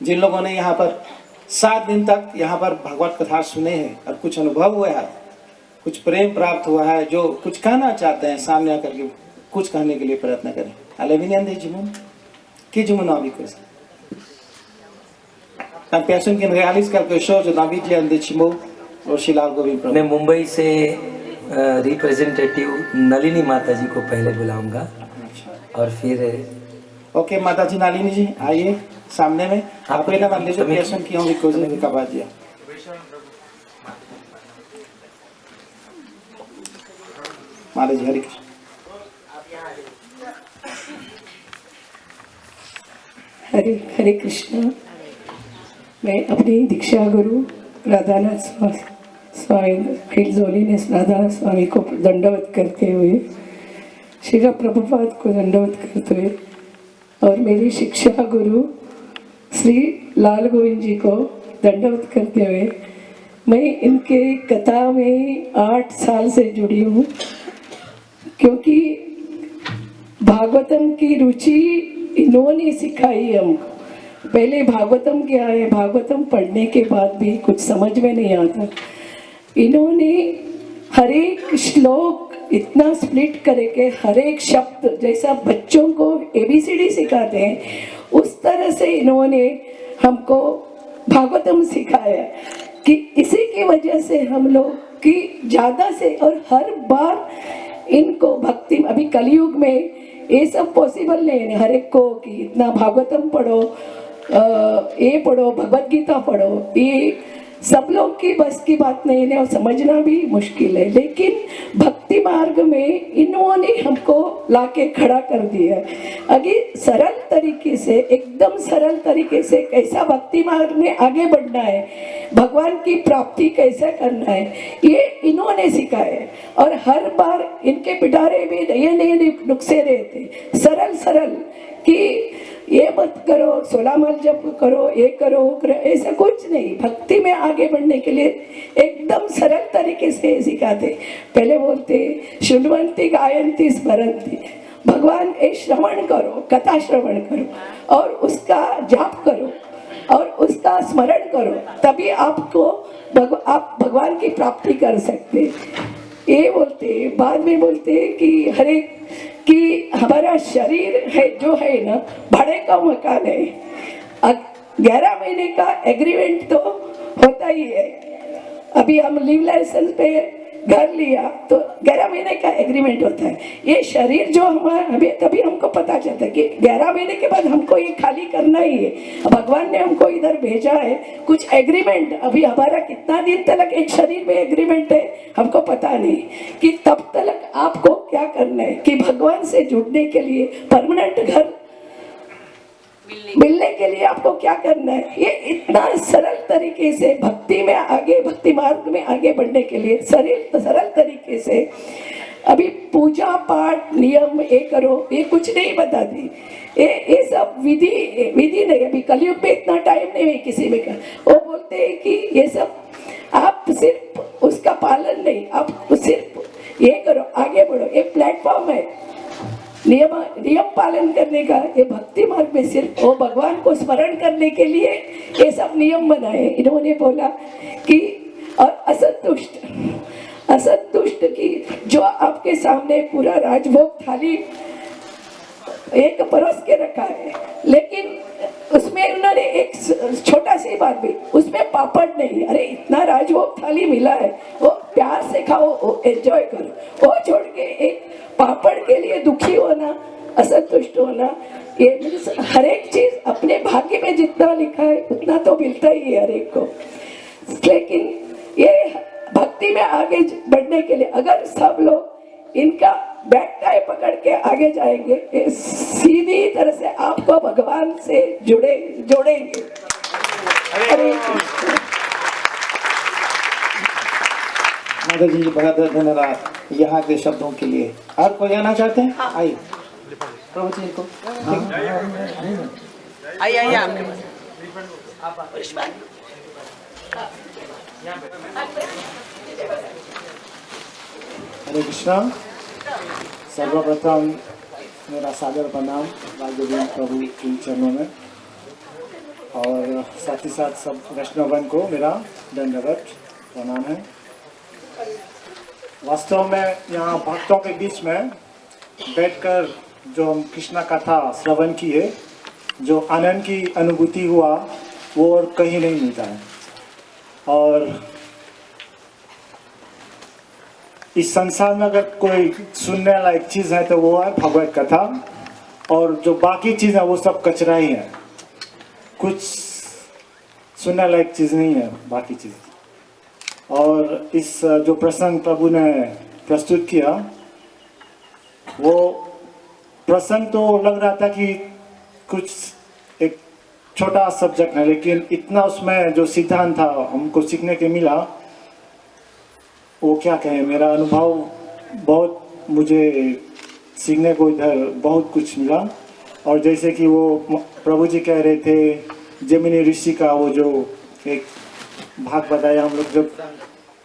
जिन लोगों ने यहाँ पर 7 दिन तक यहाँ पर भगवत कथा सुने हैं और कुछ अनुभव हुआ है, कुछ प्रेम प्राप्त हुआ है, जो कुछ कहना चाहते हैं सामने आकर के कुछ कहने के लिए प्रयत्न करें। Alevinian जीवन की जीवन अभी कुछ Personne qui réalise quelque chose dans la vie de Chimo और श्रीलाल गोविंद प्रभु। मैं मुंबई से रिप्रेजेंटेटिव नलिनी माता जी को पहले बुलाऊंगा और फिर ओके, माता जी नलिनी जी आइए सामने में। आप पहले मान लीजिए पेशेंट की होंगी कोई का बात दिया। माता जी हरि कृष्ण। हरे हरे कृष्ण। मैं अपनी दीक्षा गुरु राधानाथ स्वामी हिल्स होलीनेस राधानाथ स्वामी को दंडवत करते हुए, श्री प्रभुपाद को दंडवत करते हुए और मेरी शिक्षा गुरु श्री लाल गोविंद जी को दंडवत करते हुए, मैं इनके कथा में 8 साल से जुड़ी हूँ, क्योंकि भागवतम की रुचि इन्होंने सिखाई है हमको। पहले भागवतम क्या है, भागवतम पढ़ने के बाद भी कुछ समझ में नहीं आता। इन्होंने हर एक श्लोक इतना स्प्लिट करके हर एक शब्द, जैसा बच्चों को ABCD सिखाते हैं, उस तरह से इन्होंने हमको भागवतम सिखाया कि इसी की वजह से हम लोग की ज़्यादा से और हर बार इनको भक्ति, अभी कलयुग में ये सब पॉसिबल नहीं है हर एक को कि इतना भागवतम पढ़ो, ये पढ़ो, भगवत गीता पढ़ो, ये सब लोग की बस की बात नहीं है और समझना भी मुश्किल है। लेकिन भक्ति मार्ग में इन्होंने हमको लाके खड़ा कर दिया। अगर सरल तरीके से, एकदम सरल तरीके से कैसा भक्ति मार्ग में आगे बढ़ना है, भगवान की प्राप्ति कैसे करना है, ये इन्होंने सिखाया है। और हर बार इनके पिटारे में नए नए नुस्खे रहते, सरल सरल कि ये मत करो, 16 माल जप करो, ये करो, वो करो, ऐसा कुछ नहीं। भक्ति में आगे बढ़ने के लिए एकदम सरल तरीके से सिखाते। पहले बोलते शुण्वन्ति गायन्ति स्मरन्ति, भगवान ये श्रवण करो, कथा श्रवण करो और उसका जाप करो और उसका स्मरण करो, तभी आपको आप भगवान की प्राप्ति कर सकते। ये बोलते, बाद में बोलते कि हरे कि हमारा शरीर है जो है ना, भाड़े का मकान है। 11 महीने का एग्रीमेंट तो होता ही है। अभी हम लीव लाइसेंस पे घर लिया तो 11 महीने का एग्रीमेंट होता है। ये शरीर जो हमारा, अभी तभी हमको पता चलता है कि 11 महीने के बाद हमको ये खाली करना ही है। भगवान ने हमको इधर भेजा है, कुछ एग्रीमेंट। अभी हमारा कितना दिन तक एक शरीर में एग्रीमेंट है हमको पता नहीं कि तब तक आपको क्या करना है, कि भगवान से जुड़ने के लिए, परमानेंट घर मिलने के लिए आपको क्या करना है। ये इतना सरल तरीके से भक्ति में आगे, भक्ति मार्ग में आगे बढ़ने के लिए सरल तरीके से, अभी पूजा पाठ नियम ये करो, ये कुछ नहीं बताती। ये सब विधि नहीं। अभी कलयुग में इतना टाइम नहीं है किसी में का। वो बोलते हैं कि ये सब आप सिर्फ उसका पालन नहीं, आप सिर्फ ये करो, आगे बढ़ो। ये प्लेटफॉर्म है नियम पालन करने का। ये भक्ति मार्ग में सिर्फ वो भगवान को स्मरण करने के लिए ये सब नियम बनाए। इन्होंने बोला कि और असंतुष्ट की जो आपके सामने पूरा राजभोग थाली एक परोस के रखा है, लेकिन उसमें उन्होंने एक छोटा सी बात भी, उसमें पापड़ नहीं। अरे इतना राजभोग थाली मिला है, वो प्यार से खाओ, एंजॉय करो। वो छोड़ के एक पापड़ के लिए दुखी होना, असंतुष्ट होना, ये हर एक चीज अपने भाग्य में जितना लिखा है उतना तो मिलता ही है हर एक को। लेकिन ये भक्ति में आगे बढ़ने के लिए अगर सब लोग इनका बैक टाई पकड़ के आगे जाएंगे, ये सीधी तरह से आपको भगवान से जोड़ेंगे। हरे कृष्ण। माता जी बहुत बहुत धन्यवाद यहाँ के शब्दों के लिए। और कोई आना चाहते हैं? आइए प्रभु जी को। आइए आपके पास। हरे कृष्णा। सर्वप्रथम मेरा सादर प्रणाम बाल गोविंद प्रभु के चरणों में, और साथ ही साथ सब वैष्णवगण को मेरा दंडवत प्रणाम है। वास्तव में यहाँ भक्तों के बीच में बैठकर जो हम कृष्णा कथा श्रवण किए, जो आनंद की अनुभूति हुआ वो और कहीं नहीं मिलता है। और इस संसार में अगर कोई सुनने लायक चीज़ है तो वो है भगवत कथा, और जो बाकी चीज़ है वो सब कचरा ही है, कुछ सुनने लायक चीज़ नहीं है बाकी चीज़। और इस जो प्रसंग प्रभु ने प्रस्तुत किया, वो प्रसंग तो लग रहा था कि कुछ एक छोटा सब्जेक्ट है, लेकिन इतना उसमें जो सिद्धांत था हमको सीखने के मिला, वो क्या कहें। मेरा अनुभव बहुत, मुझे सीखने को इधर बहुत कुछ मिला। और जैसे कि वो प्रभु जी कह रहे थे जमिनी ऋषि का वो जो एक भाग बताया, हम लोग जब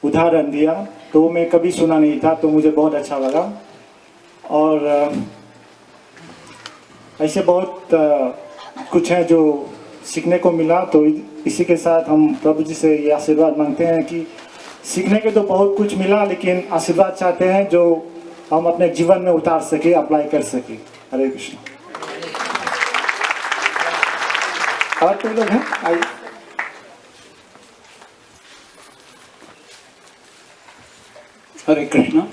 उदाहरण दिया, तो वो मैं कभी सुना नहीं था, तो मुझे बहुत अच्छा लगा। और ऐसे बहुत कुछ है जो सीखने को मिला। तो इसी के साथ हम प्रभु जी से ये आशीर्वाद मांगते हैं कि सीखने के तो बहुत कुछ मिला, लेकिन आशीर्वाद चाहते हैं जो हम अपने जीवन में उतार सके, अप्लाई कर सके। हरे कृष्ण। और कोई लोग हैं? आइए। हरे कृष्णा।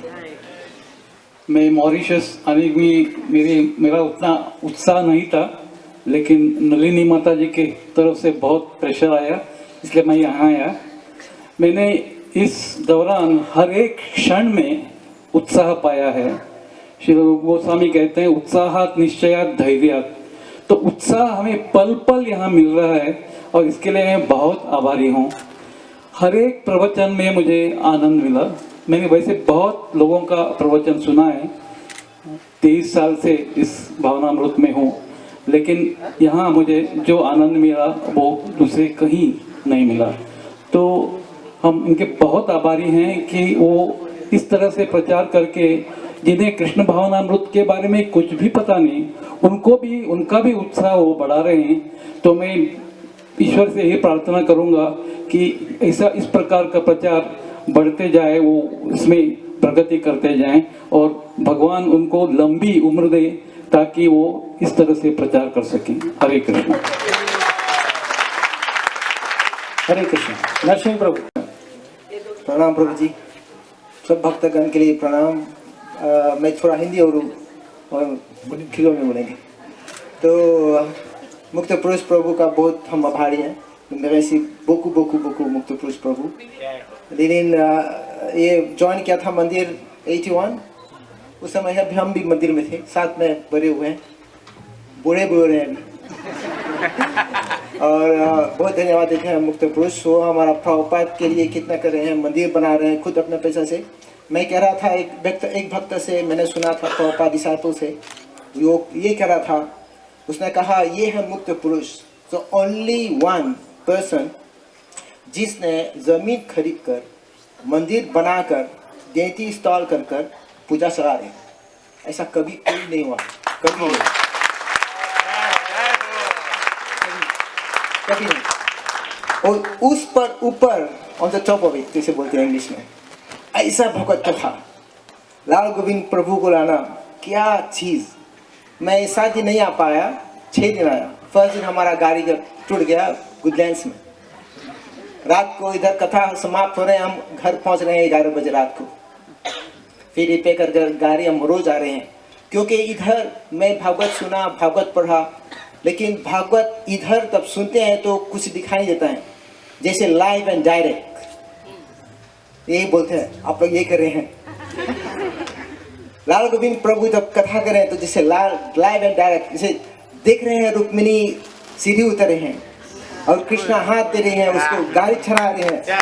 मैं मॉरिशस आने में मेरा उतना उत्साह नहीं था, लेकिन नलिनी माता जी की तरफ से बहुत प्रेशर आया, इसलिए मैं यहाँ आया। मैंने इस दौरान हर एक क्षण में उत्साह पाया है। श्री गोस्वामी कहते हैं उत्साहात निश्चयात धैर्यात। तो उत्साह हमें पल पल यहाँ मिल रहा है, और इसके लिए मैं बहुत आभारी हूँ। हर एक प्रवचन में मुझे आनंद मिला। मैंने वैसे बहुत लोगों का प्रवचन सुना है, 23 साल से इस भावनामृत में हूँ, लेकिन यहाँ मुझे जो आनंद मिला वो दूसरे कहीं नहीं मिला। तो हम इनके बहुत आभारी हैं कि वो इस तरह से प्रचार करके जिन्हें कृष्ण भावनामृत के बारे में कुछ भी पता नहीं, उनका भी उत्साह वो बढ़ा रहे हैं। तो मैं ईश्वर से ये प्रार्थना करूँगा कि ऐसा इस प्रकार का प्रचार बढ़ते जाए, वो इसमें प्रगति करते जाएं, और भगवान उनको लंबी उम्र दे ताकि वो इस तरह से प्रचार कर सकें। हरे कृष्ण। हरे कृष्ण। नरसिंह प्रभु। प्रणाम प्रभु जी, सब भक्तगण के लिए प्रणाम। मैं थोड़ा हिंदी और किलो में बोलेंगे। तो मुक्त पुरुष प्रभु का बहुत हम आभारी हैं। मेरे से बोकू बोकू बोकू मुक्त पुरुष प्रभु। लेकिन ये ज्वाइन किया था मंदिर 81, उस समय अभी हम भी मंदिर में थे, साथ में बड़े हुए हैं, बूढ़े रहे हैं अभी। और बहुत धन्यवाद देते हैं मुक्त पुरुष, वो हमारा प्रभुपाद के लिए कितना कर रहे हैं, मंदिर बना रहे हैं खुद अपने पैसा से। मैं कह रहा था एक भक्त से मैंने सुना था, प्रभुपाद डिसाइपल से, वो ये कह रहा था, उसने कहा ये है मुक्त पुरुष, सो ओनली वन पर्सन जिसने जमीन खरीद कर, मंदिर बनाकर, देती इंस्टॉल कर कर पूजा चला रहे। ऐसा कभी कोई नहीं हुआ, कभी नहीं, कभी नहीं। और उस पर ऊपर on the top of it, जैसे बोलते हैं इंग्लिश में, ऐसा भगवत कथा, लाल गोविंद प्रभु को लाना, क्या चीज़। मैं 7 दिन नहीं आ पाया, 6 दिन आया। फर्स्ट दिन हमारा गाड़ी जब टूट गया गुडलैंड्स में, रात को इधर कथा समाप्त हो रहे हैं, हम घर पहुंच रहे हैं 11 बजे रात को। फिर रिपेयर कर गाड़ी हम रोज आ रहे हैं, क्योंकि इधर मैं भागवत सुना, भागवत पढ़ा, लेकिन भागवत इधर तब सुनते हैं तो कुछ दिखाई देता है, जैसे लाइव एंड डायरेक्ट। यही बोलते हैं, आप लोग ये कर रहे हैं। लाल गोविंद प्रभु जब कथा कर रहे हैं तो जैसे लाइव एंड डायरेक्ट, जैसे देख रहे हैं रुक्मिणी सीढ़ी उतर रहे हैं और कृष्णा हाथ दे रहे हैं, उसको गाड़ी चढ़ा रहे हैं। क्या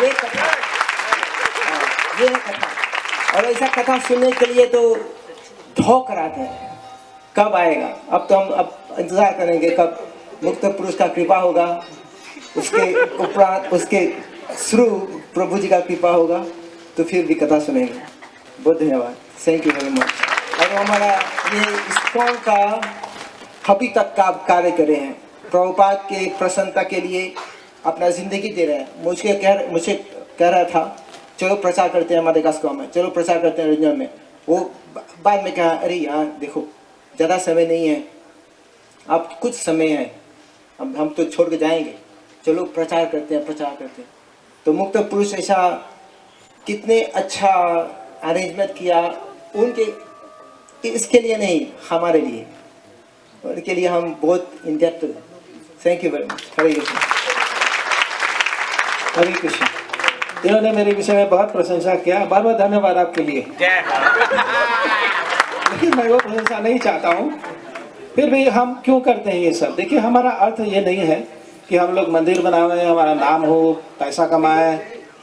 ये कथा, ये है कथा। और ऐसा कथा सुनने के लिए तो धोख कराते हैं, कब आएगा। अब तो हम अब इंतजार करेंगे कब मुक्त पुरुष का कृपा होगा, उसके उपरांत उसके थ्रू प्रभु जी का कृपा होगा, तो फिर भी कथा सुनेंगे। बहुत धन्यवाद, थैंक यू वेरी मच। और हमारा ये इस्कॉन का अभी तक का कार्य कर रहे हैं, प्रभुपाद के प्रसन्नता के लिए अपना जिंदगी दे रहे हैं। मुझे कह रहा था चलो प्रचार करते हैं हमारे कास्को में, चलो प्रचार करते हैं रंजन में। वो बाद में कहा अरे यार देखो ज़्यादा समय नहीं है, अब कुछ समय है, अब हम तो छोड़ के जाएंगे, चलो प्रचार करते हैं, प्रचार करते हैं। तो मुक्त पुरुष ऐसा कितने अच्छा अरेंजमेंट किया, उनके इसके लिए नहीं हमारे लिए, उनके लिए हम बहुत indebted. Thank you very much. Hare Krishna. Hare Krishna. इन्होंने मेरे विषय में बहुत प्रशंसा किया, बार बार धन्यवाद आपके लिए। लेकिन मैं वो प्रशंसा नहीं चाहता हूँ। फिर भी हम क्यों करते हैं ये सब? देखिए हमारा अर्थ ये नहीं है कि हम लोग मंदिर बनावे, हमारा नाम हो, पैसा कमाए,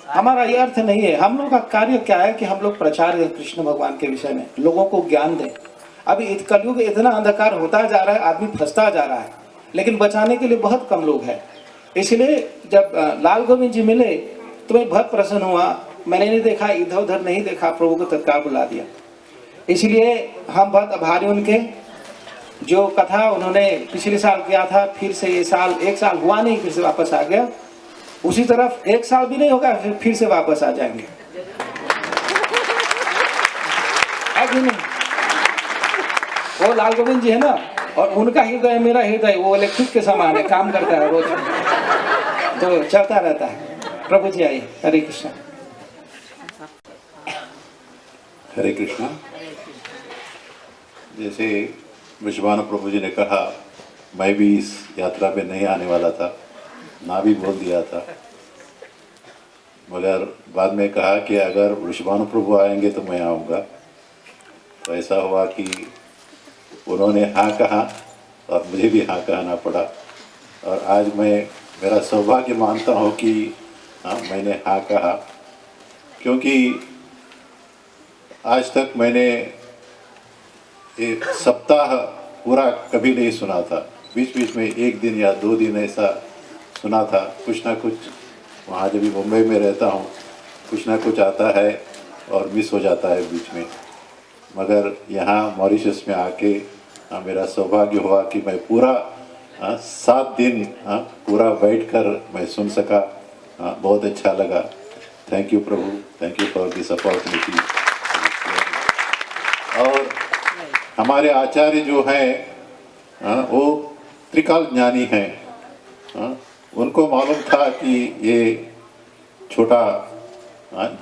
हमारा ये अर्थ नहीं है। हम लोग का कार्य क्या है कि हम लोग प्रचार करें कृष्ण भगवान के विषय में, लोगों को ज्ञान दें। अभी कलयुग इतना अंधकार होता जा रहा है, आदमी फंसता जा रहा है, लेकिन बचाने के लिए बहुत कम लोग हैं। इसलिए जब लाल गोविंद जी मिले तो मैं बहुत प्रसन्न हुआ। मैंने नहीं देखा, इधर उधर नहीं देखा, प्रभु को तत्काल बुला दिया। इसलिए हम बहुत आभारी उनके। जो कथा उन्होंने पिछले साल किया था, फिर से ये साल, 1 साल हुआ नहीं, फिर से वापस आ गया। उसी तरफ 1 साल भी नहीं होगा, फिर से वापस आ जाएंगे। है नहीं? वो लाल गोविंद जी है ना, और उनका हृदय मेरा हृदय वो इलेक्ट्रिक के समान है, काम करता है रोज, तो चलता रहता है। प्रभु जी आइए। हरे कृष्ण। हरे कृष्णा। जैसे विश्वानु प्रभु जी ने कहा, मैं भी इस यात्रा पे नहीं आने वाला था, ना भी बोल दिया था, मगर बाद में कहा कि अगर विश्वानु प्रभु आएंगे तो मैं आऊँगा। तो ऐसा हुआ कि उन्होंने हाँ कहा और मुझे भी हाँ कहना पड़ा। और आज मैं मेरा सौभाग्य मानता हूँ कि हाँ मैंने हाँ कहा, क्योंकि आज तक मैंने एक सप्ताह पूरा कभी नहीं सुना था। बीच बीच में 1 दिन या 2 दिन ऐसा सुना था, कुछ ना कुछ। वहाँ जब भी मुंबई में रहता हूँ, कुछ ना कुछ आता है और मिस हो जाता है बीच में। मगर यहाँ मॉरिशस में आके मेरा सौभाग्य हुआ कि मैं पूरा 7 दिन पूरा बैठकर मैं सुन सका। बहुत अच्छा लगा। Thank you Prabhu, thank you for this opportunity. और हमारे आचार्य जो हैं वो त्रिकाल ज्ञानी हैं। उनको मालूम था कि ये छोटा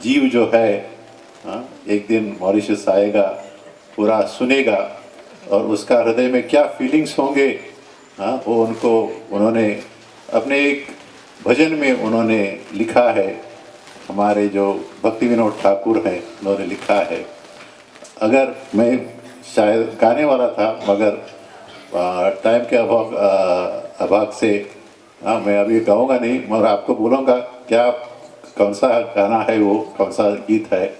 जीव जो है एक दिन मॉरिशस आएगा, पूरा सुनेगा और उसका हृदय में क्या फीलिंग्स होंगे वो उन्होंने अपने एक भजन में उन्होंने लिखा है। हमारे जो भक्ति विनोद ठाकुर हैं उन्होंने लिखा है। अगर मैं शायद गाने वाला था, मगर टाइम के अभाव से मैं अभी गाऊंगा नहीं, मगर आपको बोलूँगा क्या कौन सा गाना है, वो कौन सा गीत है।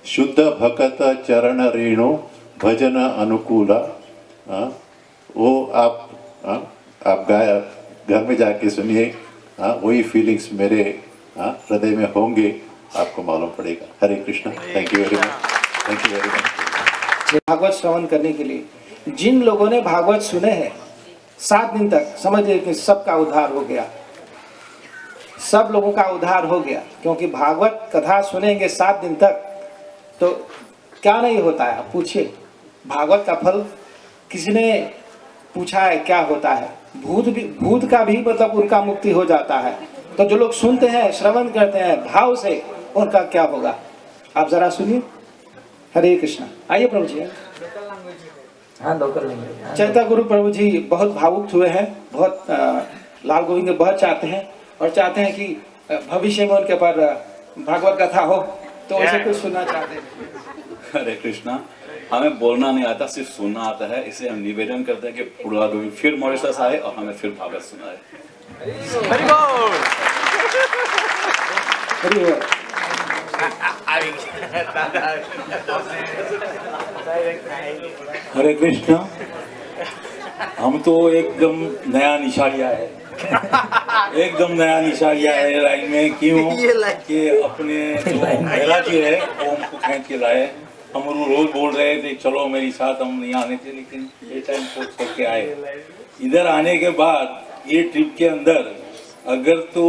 शुद्ध भगत चरण रेणु भजन अनुकूला। वो आप गाया घर में जाके सुनिए, वही फीलिंग्स मेरे हृदय में होंगे, आपको मालूम पड़ेगा। Hare Krishna. Thank you very much, thank you very much. Bhagavat श्रवण करने के लिए जिन लोगों ने भागवत सुने हैं 7 दिन तक, समझिए कि सबका उद्धार हो गया, सब लोगों का उद्धार हो गया। क्योंकि भागवत कथा सुनेंगे 7 दिन तक तो क्या नहीं होता है, आप पूछिए। भागवत का फल किसी ने पूछा है क्या होता है? भूत का भी मतलब उनका मुक्ति हो जाता है। तो जो लोग सुनते हैं, श्रवण करते हैं भाव से, उनका क्या होगा? आप जरा सुनिए। हरे कृष्णा। आइए प्रभु जी। हाँ, लोकल लैंग्वेज। चैतन्य गुरु प्रभु जी बहुत भावुक हुए हैं, बहुत लाल गोविंद बहुत चाहते हैं और चाहते हैं कि भविष्य में उनके पर भागवत कथा हो, तो उनसे कुछ सुनना चाहते हैं। हरे कृष्णा। हमें बोलना नहीं आता, सिर्फ सुनना आता है। इसे हम निवेदन करते हैं कि पूरा गोविंद फिर मॉरिशस आए और हमें फिर भागवत सुनाए। हरे कृष्णा। हम तो एकदम नया निशालिया है, एकदम नया निशालिया है लाइन में। क्यों कि अपने जो महिला जी है वो हमको खींच के लाए। हम रोज बोल रहे थे चलो मेरे साथ, हम नहीं आने थे, लेकिन ये टाइम फोर्स करके आए। इधर आने के बाद ये ट्रिप के अंदर अगर तो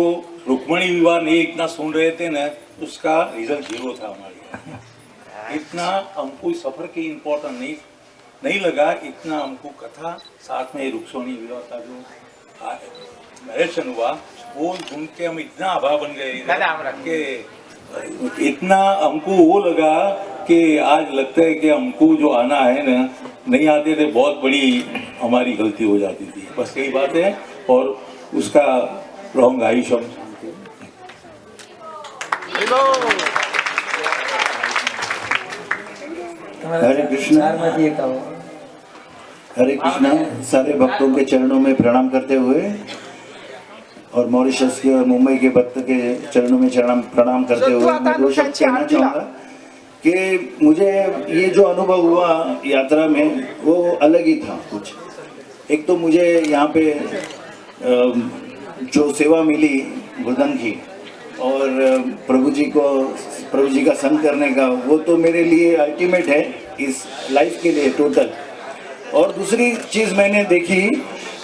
रुक्मणी विवाह नहीं इतना सुन रहे थे ना, उसका रिजल्ट 0 था हमारे यहाँ। इतना हमको सफर की इम्पोर्टेंट नहीं लगा, इतना हमको कथा साथ में रुक्मणी विवाह का जो नरेशन हुआ वो सुन के हम इतना आभार बन गए कि इतना हमको वो लगा कि आज लगता है कि हमको जो आना है ना, नहीं आते थे बहुत बड़ी हमारी गलती हो जाती थी। बस यही बात है और उसका रॉन्ग आयुष्य। हरे कृष्णा। हरे कृष्णा। सारे भक्तों के चरणों में प्रणाम करते हुए और मॉरिशस के और मुंबई के भक्त के चरणों में प्रणाम करते हुए मैं दो शब्द कहना चाहूँगा कि मुझे ये जो अनुभव हुआ यात्रा में वो अलग ही था कुछ। एक तो मुझे यहाँ पे जो सेवा मिली गुरुदन की और प्रभु जी का संग करने का, वो तो मेरे लिए अल्टीमेट है इस लाइफ के लिए टोटल। और दूसरी चीज़ मैंने देखी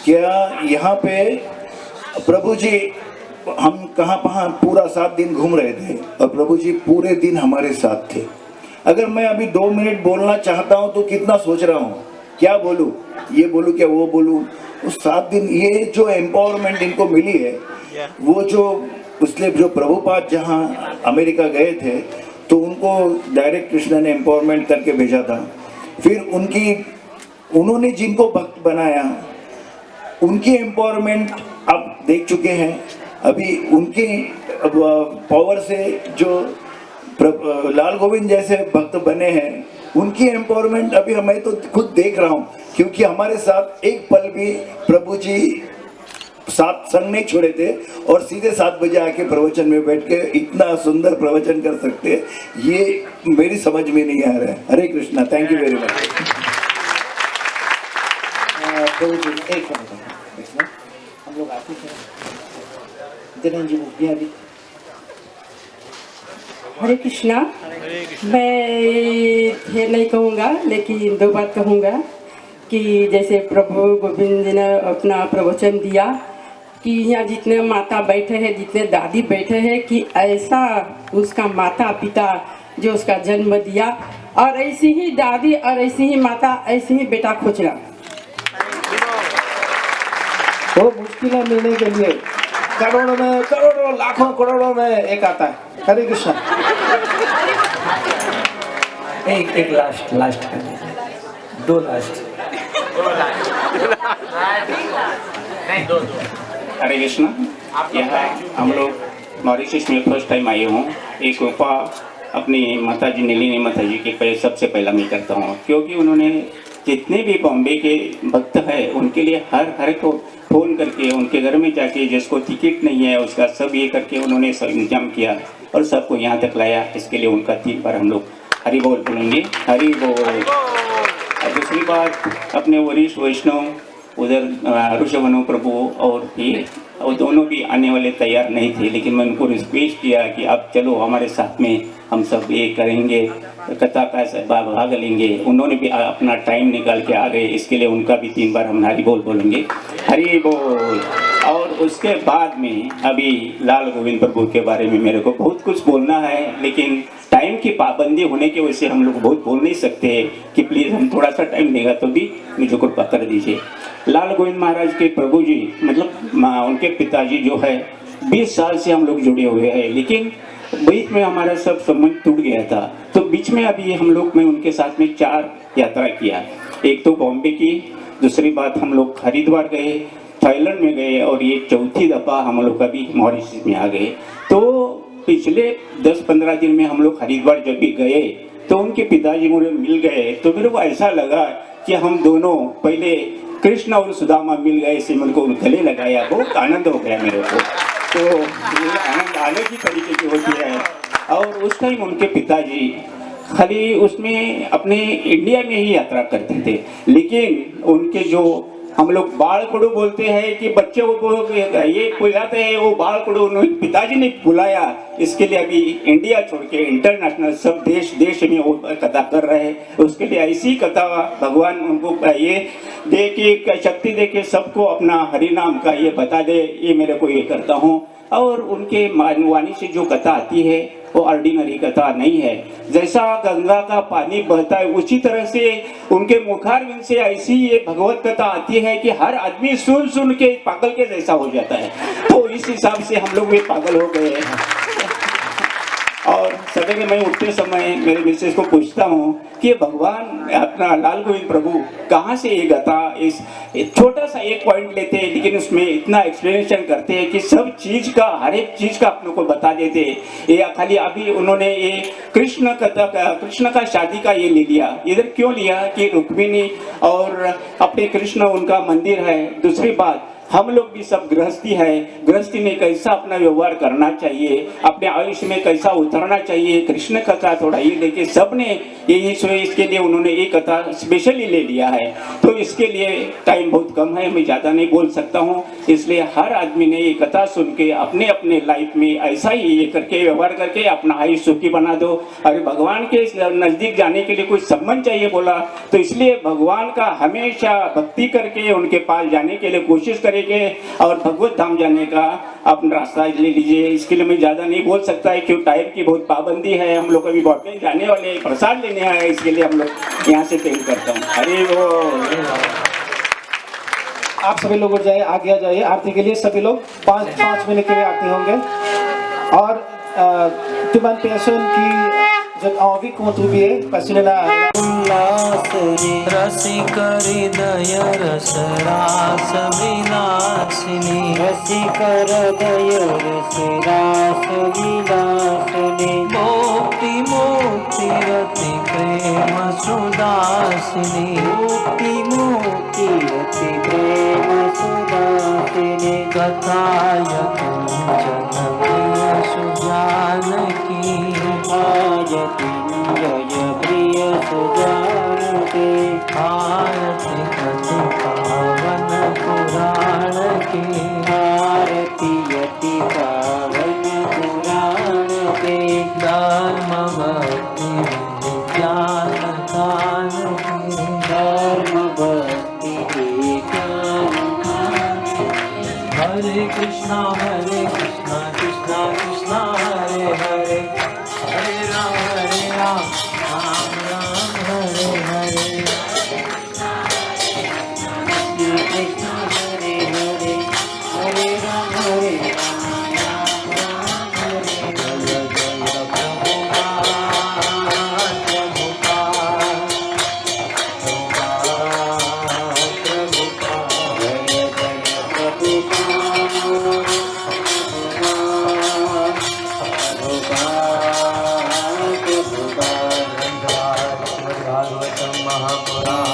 क्या यहाँ पे प्रभु जी, हम कहाँ पूरा 7 दिन घूम रहे थे और प्रभु जी पूरे दिन हमारे साथ थे। अगर मैं अभी 2 मिनट बोलना चाहता हूँ तो कितना सोच रहा हूँ क्या बोलूँ, ये बोलूँ क्या वो बोलूँ। उस 7 दिन ये जो एम्पावरमेंट इनको मिली है, वो जो उसलिए जो प्रभुपाद जहाँ अमेरिका गए थे तो उनको डायरेक्ट कृष्ण ने एम्पावरमेंट करके भेजा था। फिर उन्होंने जिनको भक्त बनाया उनकी एम्पावरमेंट आप देख चुके हैं। अभी उनकी पावर से जो लाल गोविंद जैसे भक्त बने हैं, उनकी एम्पावरमेंट अभी मैं तो खुद देख रहा हूँ, क्योंकि हमारे साथ एक पल भी प्रभु जी साथ संग नहीं छोड़े थे और सीधे 7 बजे आके प्रवचन में बैठ के इतना सुंदर प्रवचन कर सकते, ये मेरी समझ में नहीं आ रहा है। Hare Krishna. Thank you very much. प्रभु जी एक मिनट, हम लोग आते हैं दिनेश जी भी अभी। हरे कृष्णा। मैं ढेर नहीं कहूँगा, लेकिन 2 बात कहूँगा कि जैसे प्रभु गोविंद जी ने अपना प्रवचन दिया कि यहाँ जितने माता बैठे हैं, जितने दादी बैठे हैं, कि ऐसा उसका माता पिता जो उसका जन्म दिया और ऐसी ही दादी और ऐसी ही माता ऐसी ही बेटा खोजना। वो मुश्किल है मिलने के लिए, करोड़ों लाखों करोड़ों में एक आता है। हरे कृष्णा। एक लास्ट कर दीजिए, 2 लास्ट। हरे कृष्णा। यहाँ हम लोग मॉरिशस में फर्स्ट टाइम आए हूँ। एक कृपा अपनी माता जी नलिनी माता जी के सबसे पहला मैं करता हूँ, क्योंकि उन्होंने जितने भी बॉम्बे के भक्त हैं उनके लिए हर को फ़ोन करके उनके घर में जाके जिसको टिकट नहीं है उसका सब ये करके उन्होंने सब इंतजाम किया और सबको यहाँ तक लाया। इसके लिए उनका 3 बार हम लोग हरि बोल बोलेंगे। हरि बोल। और दूसरी बात अपने वरिष्ठ वैष्णव उधर ऋषभनु प्रभु और भी, और दोनों भी आने वाले तैयार नहीं थे, लेकिन मैं उनको रिक्वेस्ट किया कि आप चलो हमारे साथ में, हम सब ये करेंगे, कथा का भाग लेंगे। उन्होंने भी अपना टाइम निकाल के आ गए। इसके लिए उनका भी 3 बार हम हरि बोल बोलेंगे। हरि बोल। और उसके बाद में अभी लाल गोविंद प्रभु के बारे में मेरे को बहुत कुछ बोलना है, लेकिन टाइम की पाबंदी होने की वजह से हम लोग बहुत बोल नहीं सकते कि प्लीज़ हम थोड़ा सा टाइम देगा तो भी मुझे कृपा कर दीजिए। लाल गोविंद महाराज के प्रभु जी मतलब उनके पिताजी जो है 20 साल से हम लोग जुड़े हुए हैं, लेकिन बीच में हमारा सब संबंध टूट गया था। तो बीच में अभी हम लोग मैं उनके साथ में 4 यात्रा किया। एक तो बॉम्बे की, दूसरी बात हम लोग हरिद्वार गए, थाईलैंड में गए, और ये चौथी दफ़ा हम लोग अभी मॉरिशस में आ गए। तो पिछले 10-15 दिन में हम लोग हरिद्वार जब भी गए तो उनके पिताजी मुझे मिल गए, तो मेरे को ऐसा लगा कि हम दोनों पहले कृष्ण और सुदामा मिल गए, इसे मेरे को गले लगाया, बहुत आनंद हो गया मेरे को। तो ये आनंद अलग ही तरीके की होती है। और उस टाइम उनके पिताजी खाली उसमें अपने इंडिया में ही यात्रा करते थे, लेकिन उनके जो हम लोग बाल कुड़ू बोलते हैं कि बच्चे को ये बुलाते हैं, वो बाल कुड़ू उन्होंने पिताजी ने बुलाया। इसके लिए अभी इंडिया छोड़ के इंटरनेशनल सब देश में वो कथा कर रहे हैं। उसके लिए ऐसी कथा भगवान उनको ये दे के शक्ति दे के सबको अपना हरि नाम का ये बता दे, ये मेरे को ये करता हूँ। और उनके वाणी से जो कथा आती है वो ऑर्डिनरी कथा नहीं है। जैसा गंगा का पानी बहता है उसी तरह से उनके मुखारविंद से ऐसी ये भगवत कथा आती है कि हर आदमी सुन के पागल के जैसा हो जाता है। तो इस हिसाब से हम लोग भी पागल हो गए। और सवेरे मैं उठते समय मेरे मिसेस को पूछता हूँ कि भगवान अपना लाल गोविंद प्रभु कहाँ से ये गाता, इस छोटा सा एक पॉइंट लेते हैं लेकिन उसमें इतना एक्सप्लेनेशन करते हैं कि सब चीज का हर एक चीज का अपनों को बता देते हैं। ये खाली अभी उन्होंने ये कृष्ण का शादी का ये ले लिया। इधर क्यों लिया कि रुक्मिणी और अपने कृष्ण उनका मंदिर है। दूसरी बात हम लोग भी सब गृहस्थी है, गृहस्थी में कैसा अपना व्यवहार करना चाहिए, अपने आयुष्य में कैसा उतरना चाहिए, कृष्ण कथा थोड़ा ये लेके सबने यही सोए, इसके लिए उन्होंने एक कथा स्पेशली ले लिया है। तो इसके लिए टाइम बहुत कम है, मैं ज़्यादा नहीं बोल सकता हूँ, इसलिए हर आदमी ने ये कथा सुन के अपने अपने लाइफ में ऐसा ही ये करके व्यवहार करके अपना आयुष्य सुखी बना दो। अरे भगवान के नज़दीक जाने के लिए कोई संबंध चाहिए बोला, तो इसलिए भगवान का हमेशा भक्ति करके उनके पास जाने के लिए कोशिश करें और भगवत धाम जाने का अपना रास्ता ले लीजिए। इसके लिए मैं ज्यादा नहीं बोल सकता है क्योंकि टाइम की बहुत पाबंदी है। हम लोग अभी बॉम्बे जाने वाले, प्रसाद लेने आए, इसके लिए हम लोग यहाँ से तय करता हूँ। अरे वो आप सभी लोग जाए, आगे आ जाइए आरती के लिए। सभी लोग 5 मिनट के लिए आरती होंगे। और तुमन पेशन की जब आवी को तू भी है पसीने ना रसिक हृदय रस रास विलासिनी, रसिक हृदय रस रास विलासिनी, मुक्ति मुक्ति रति प्रेम सुदासिनी, मुक्ति मुक्ति रति प्रेम सुदासिनी, कथाय कंचन प्रिय सुजानकी, जय प्रिय सुजानकी, आरती कथि पावन पुराण की, आरती यति पावन पुराण के, धर्म भक्ति विज्ञान दान की, धर्म भक्ति विज्ञान। हरे कृष्णा कृष्णा कृष्णा हरे हरे, हरे राम राम राम हरे हरे। कृष्ण हरे हरे, हरे राम हरे राम, राम राम हरे हरे। जय प्रभुपाद भागवतम महापुराण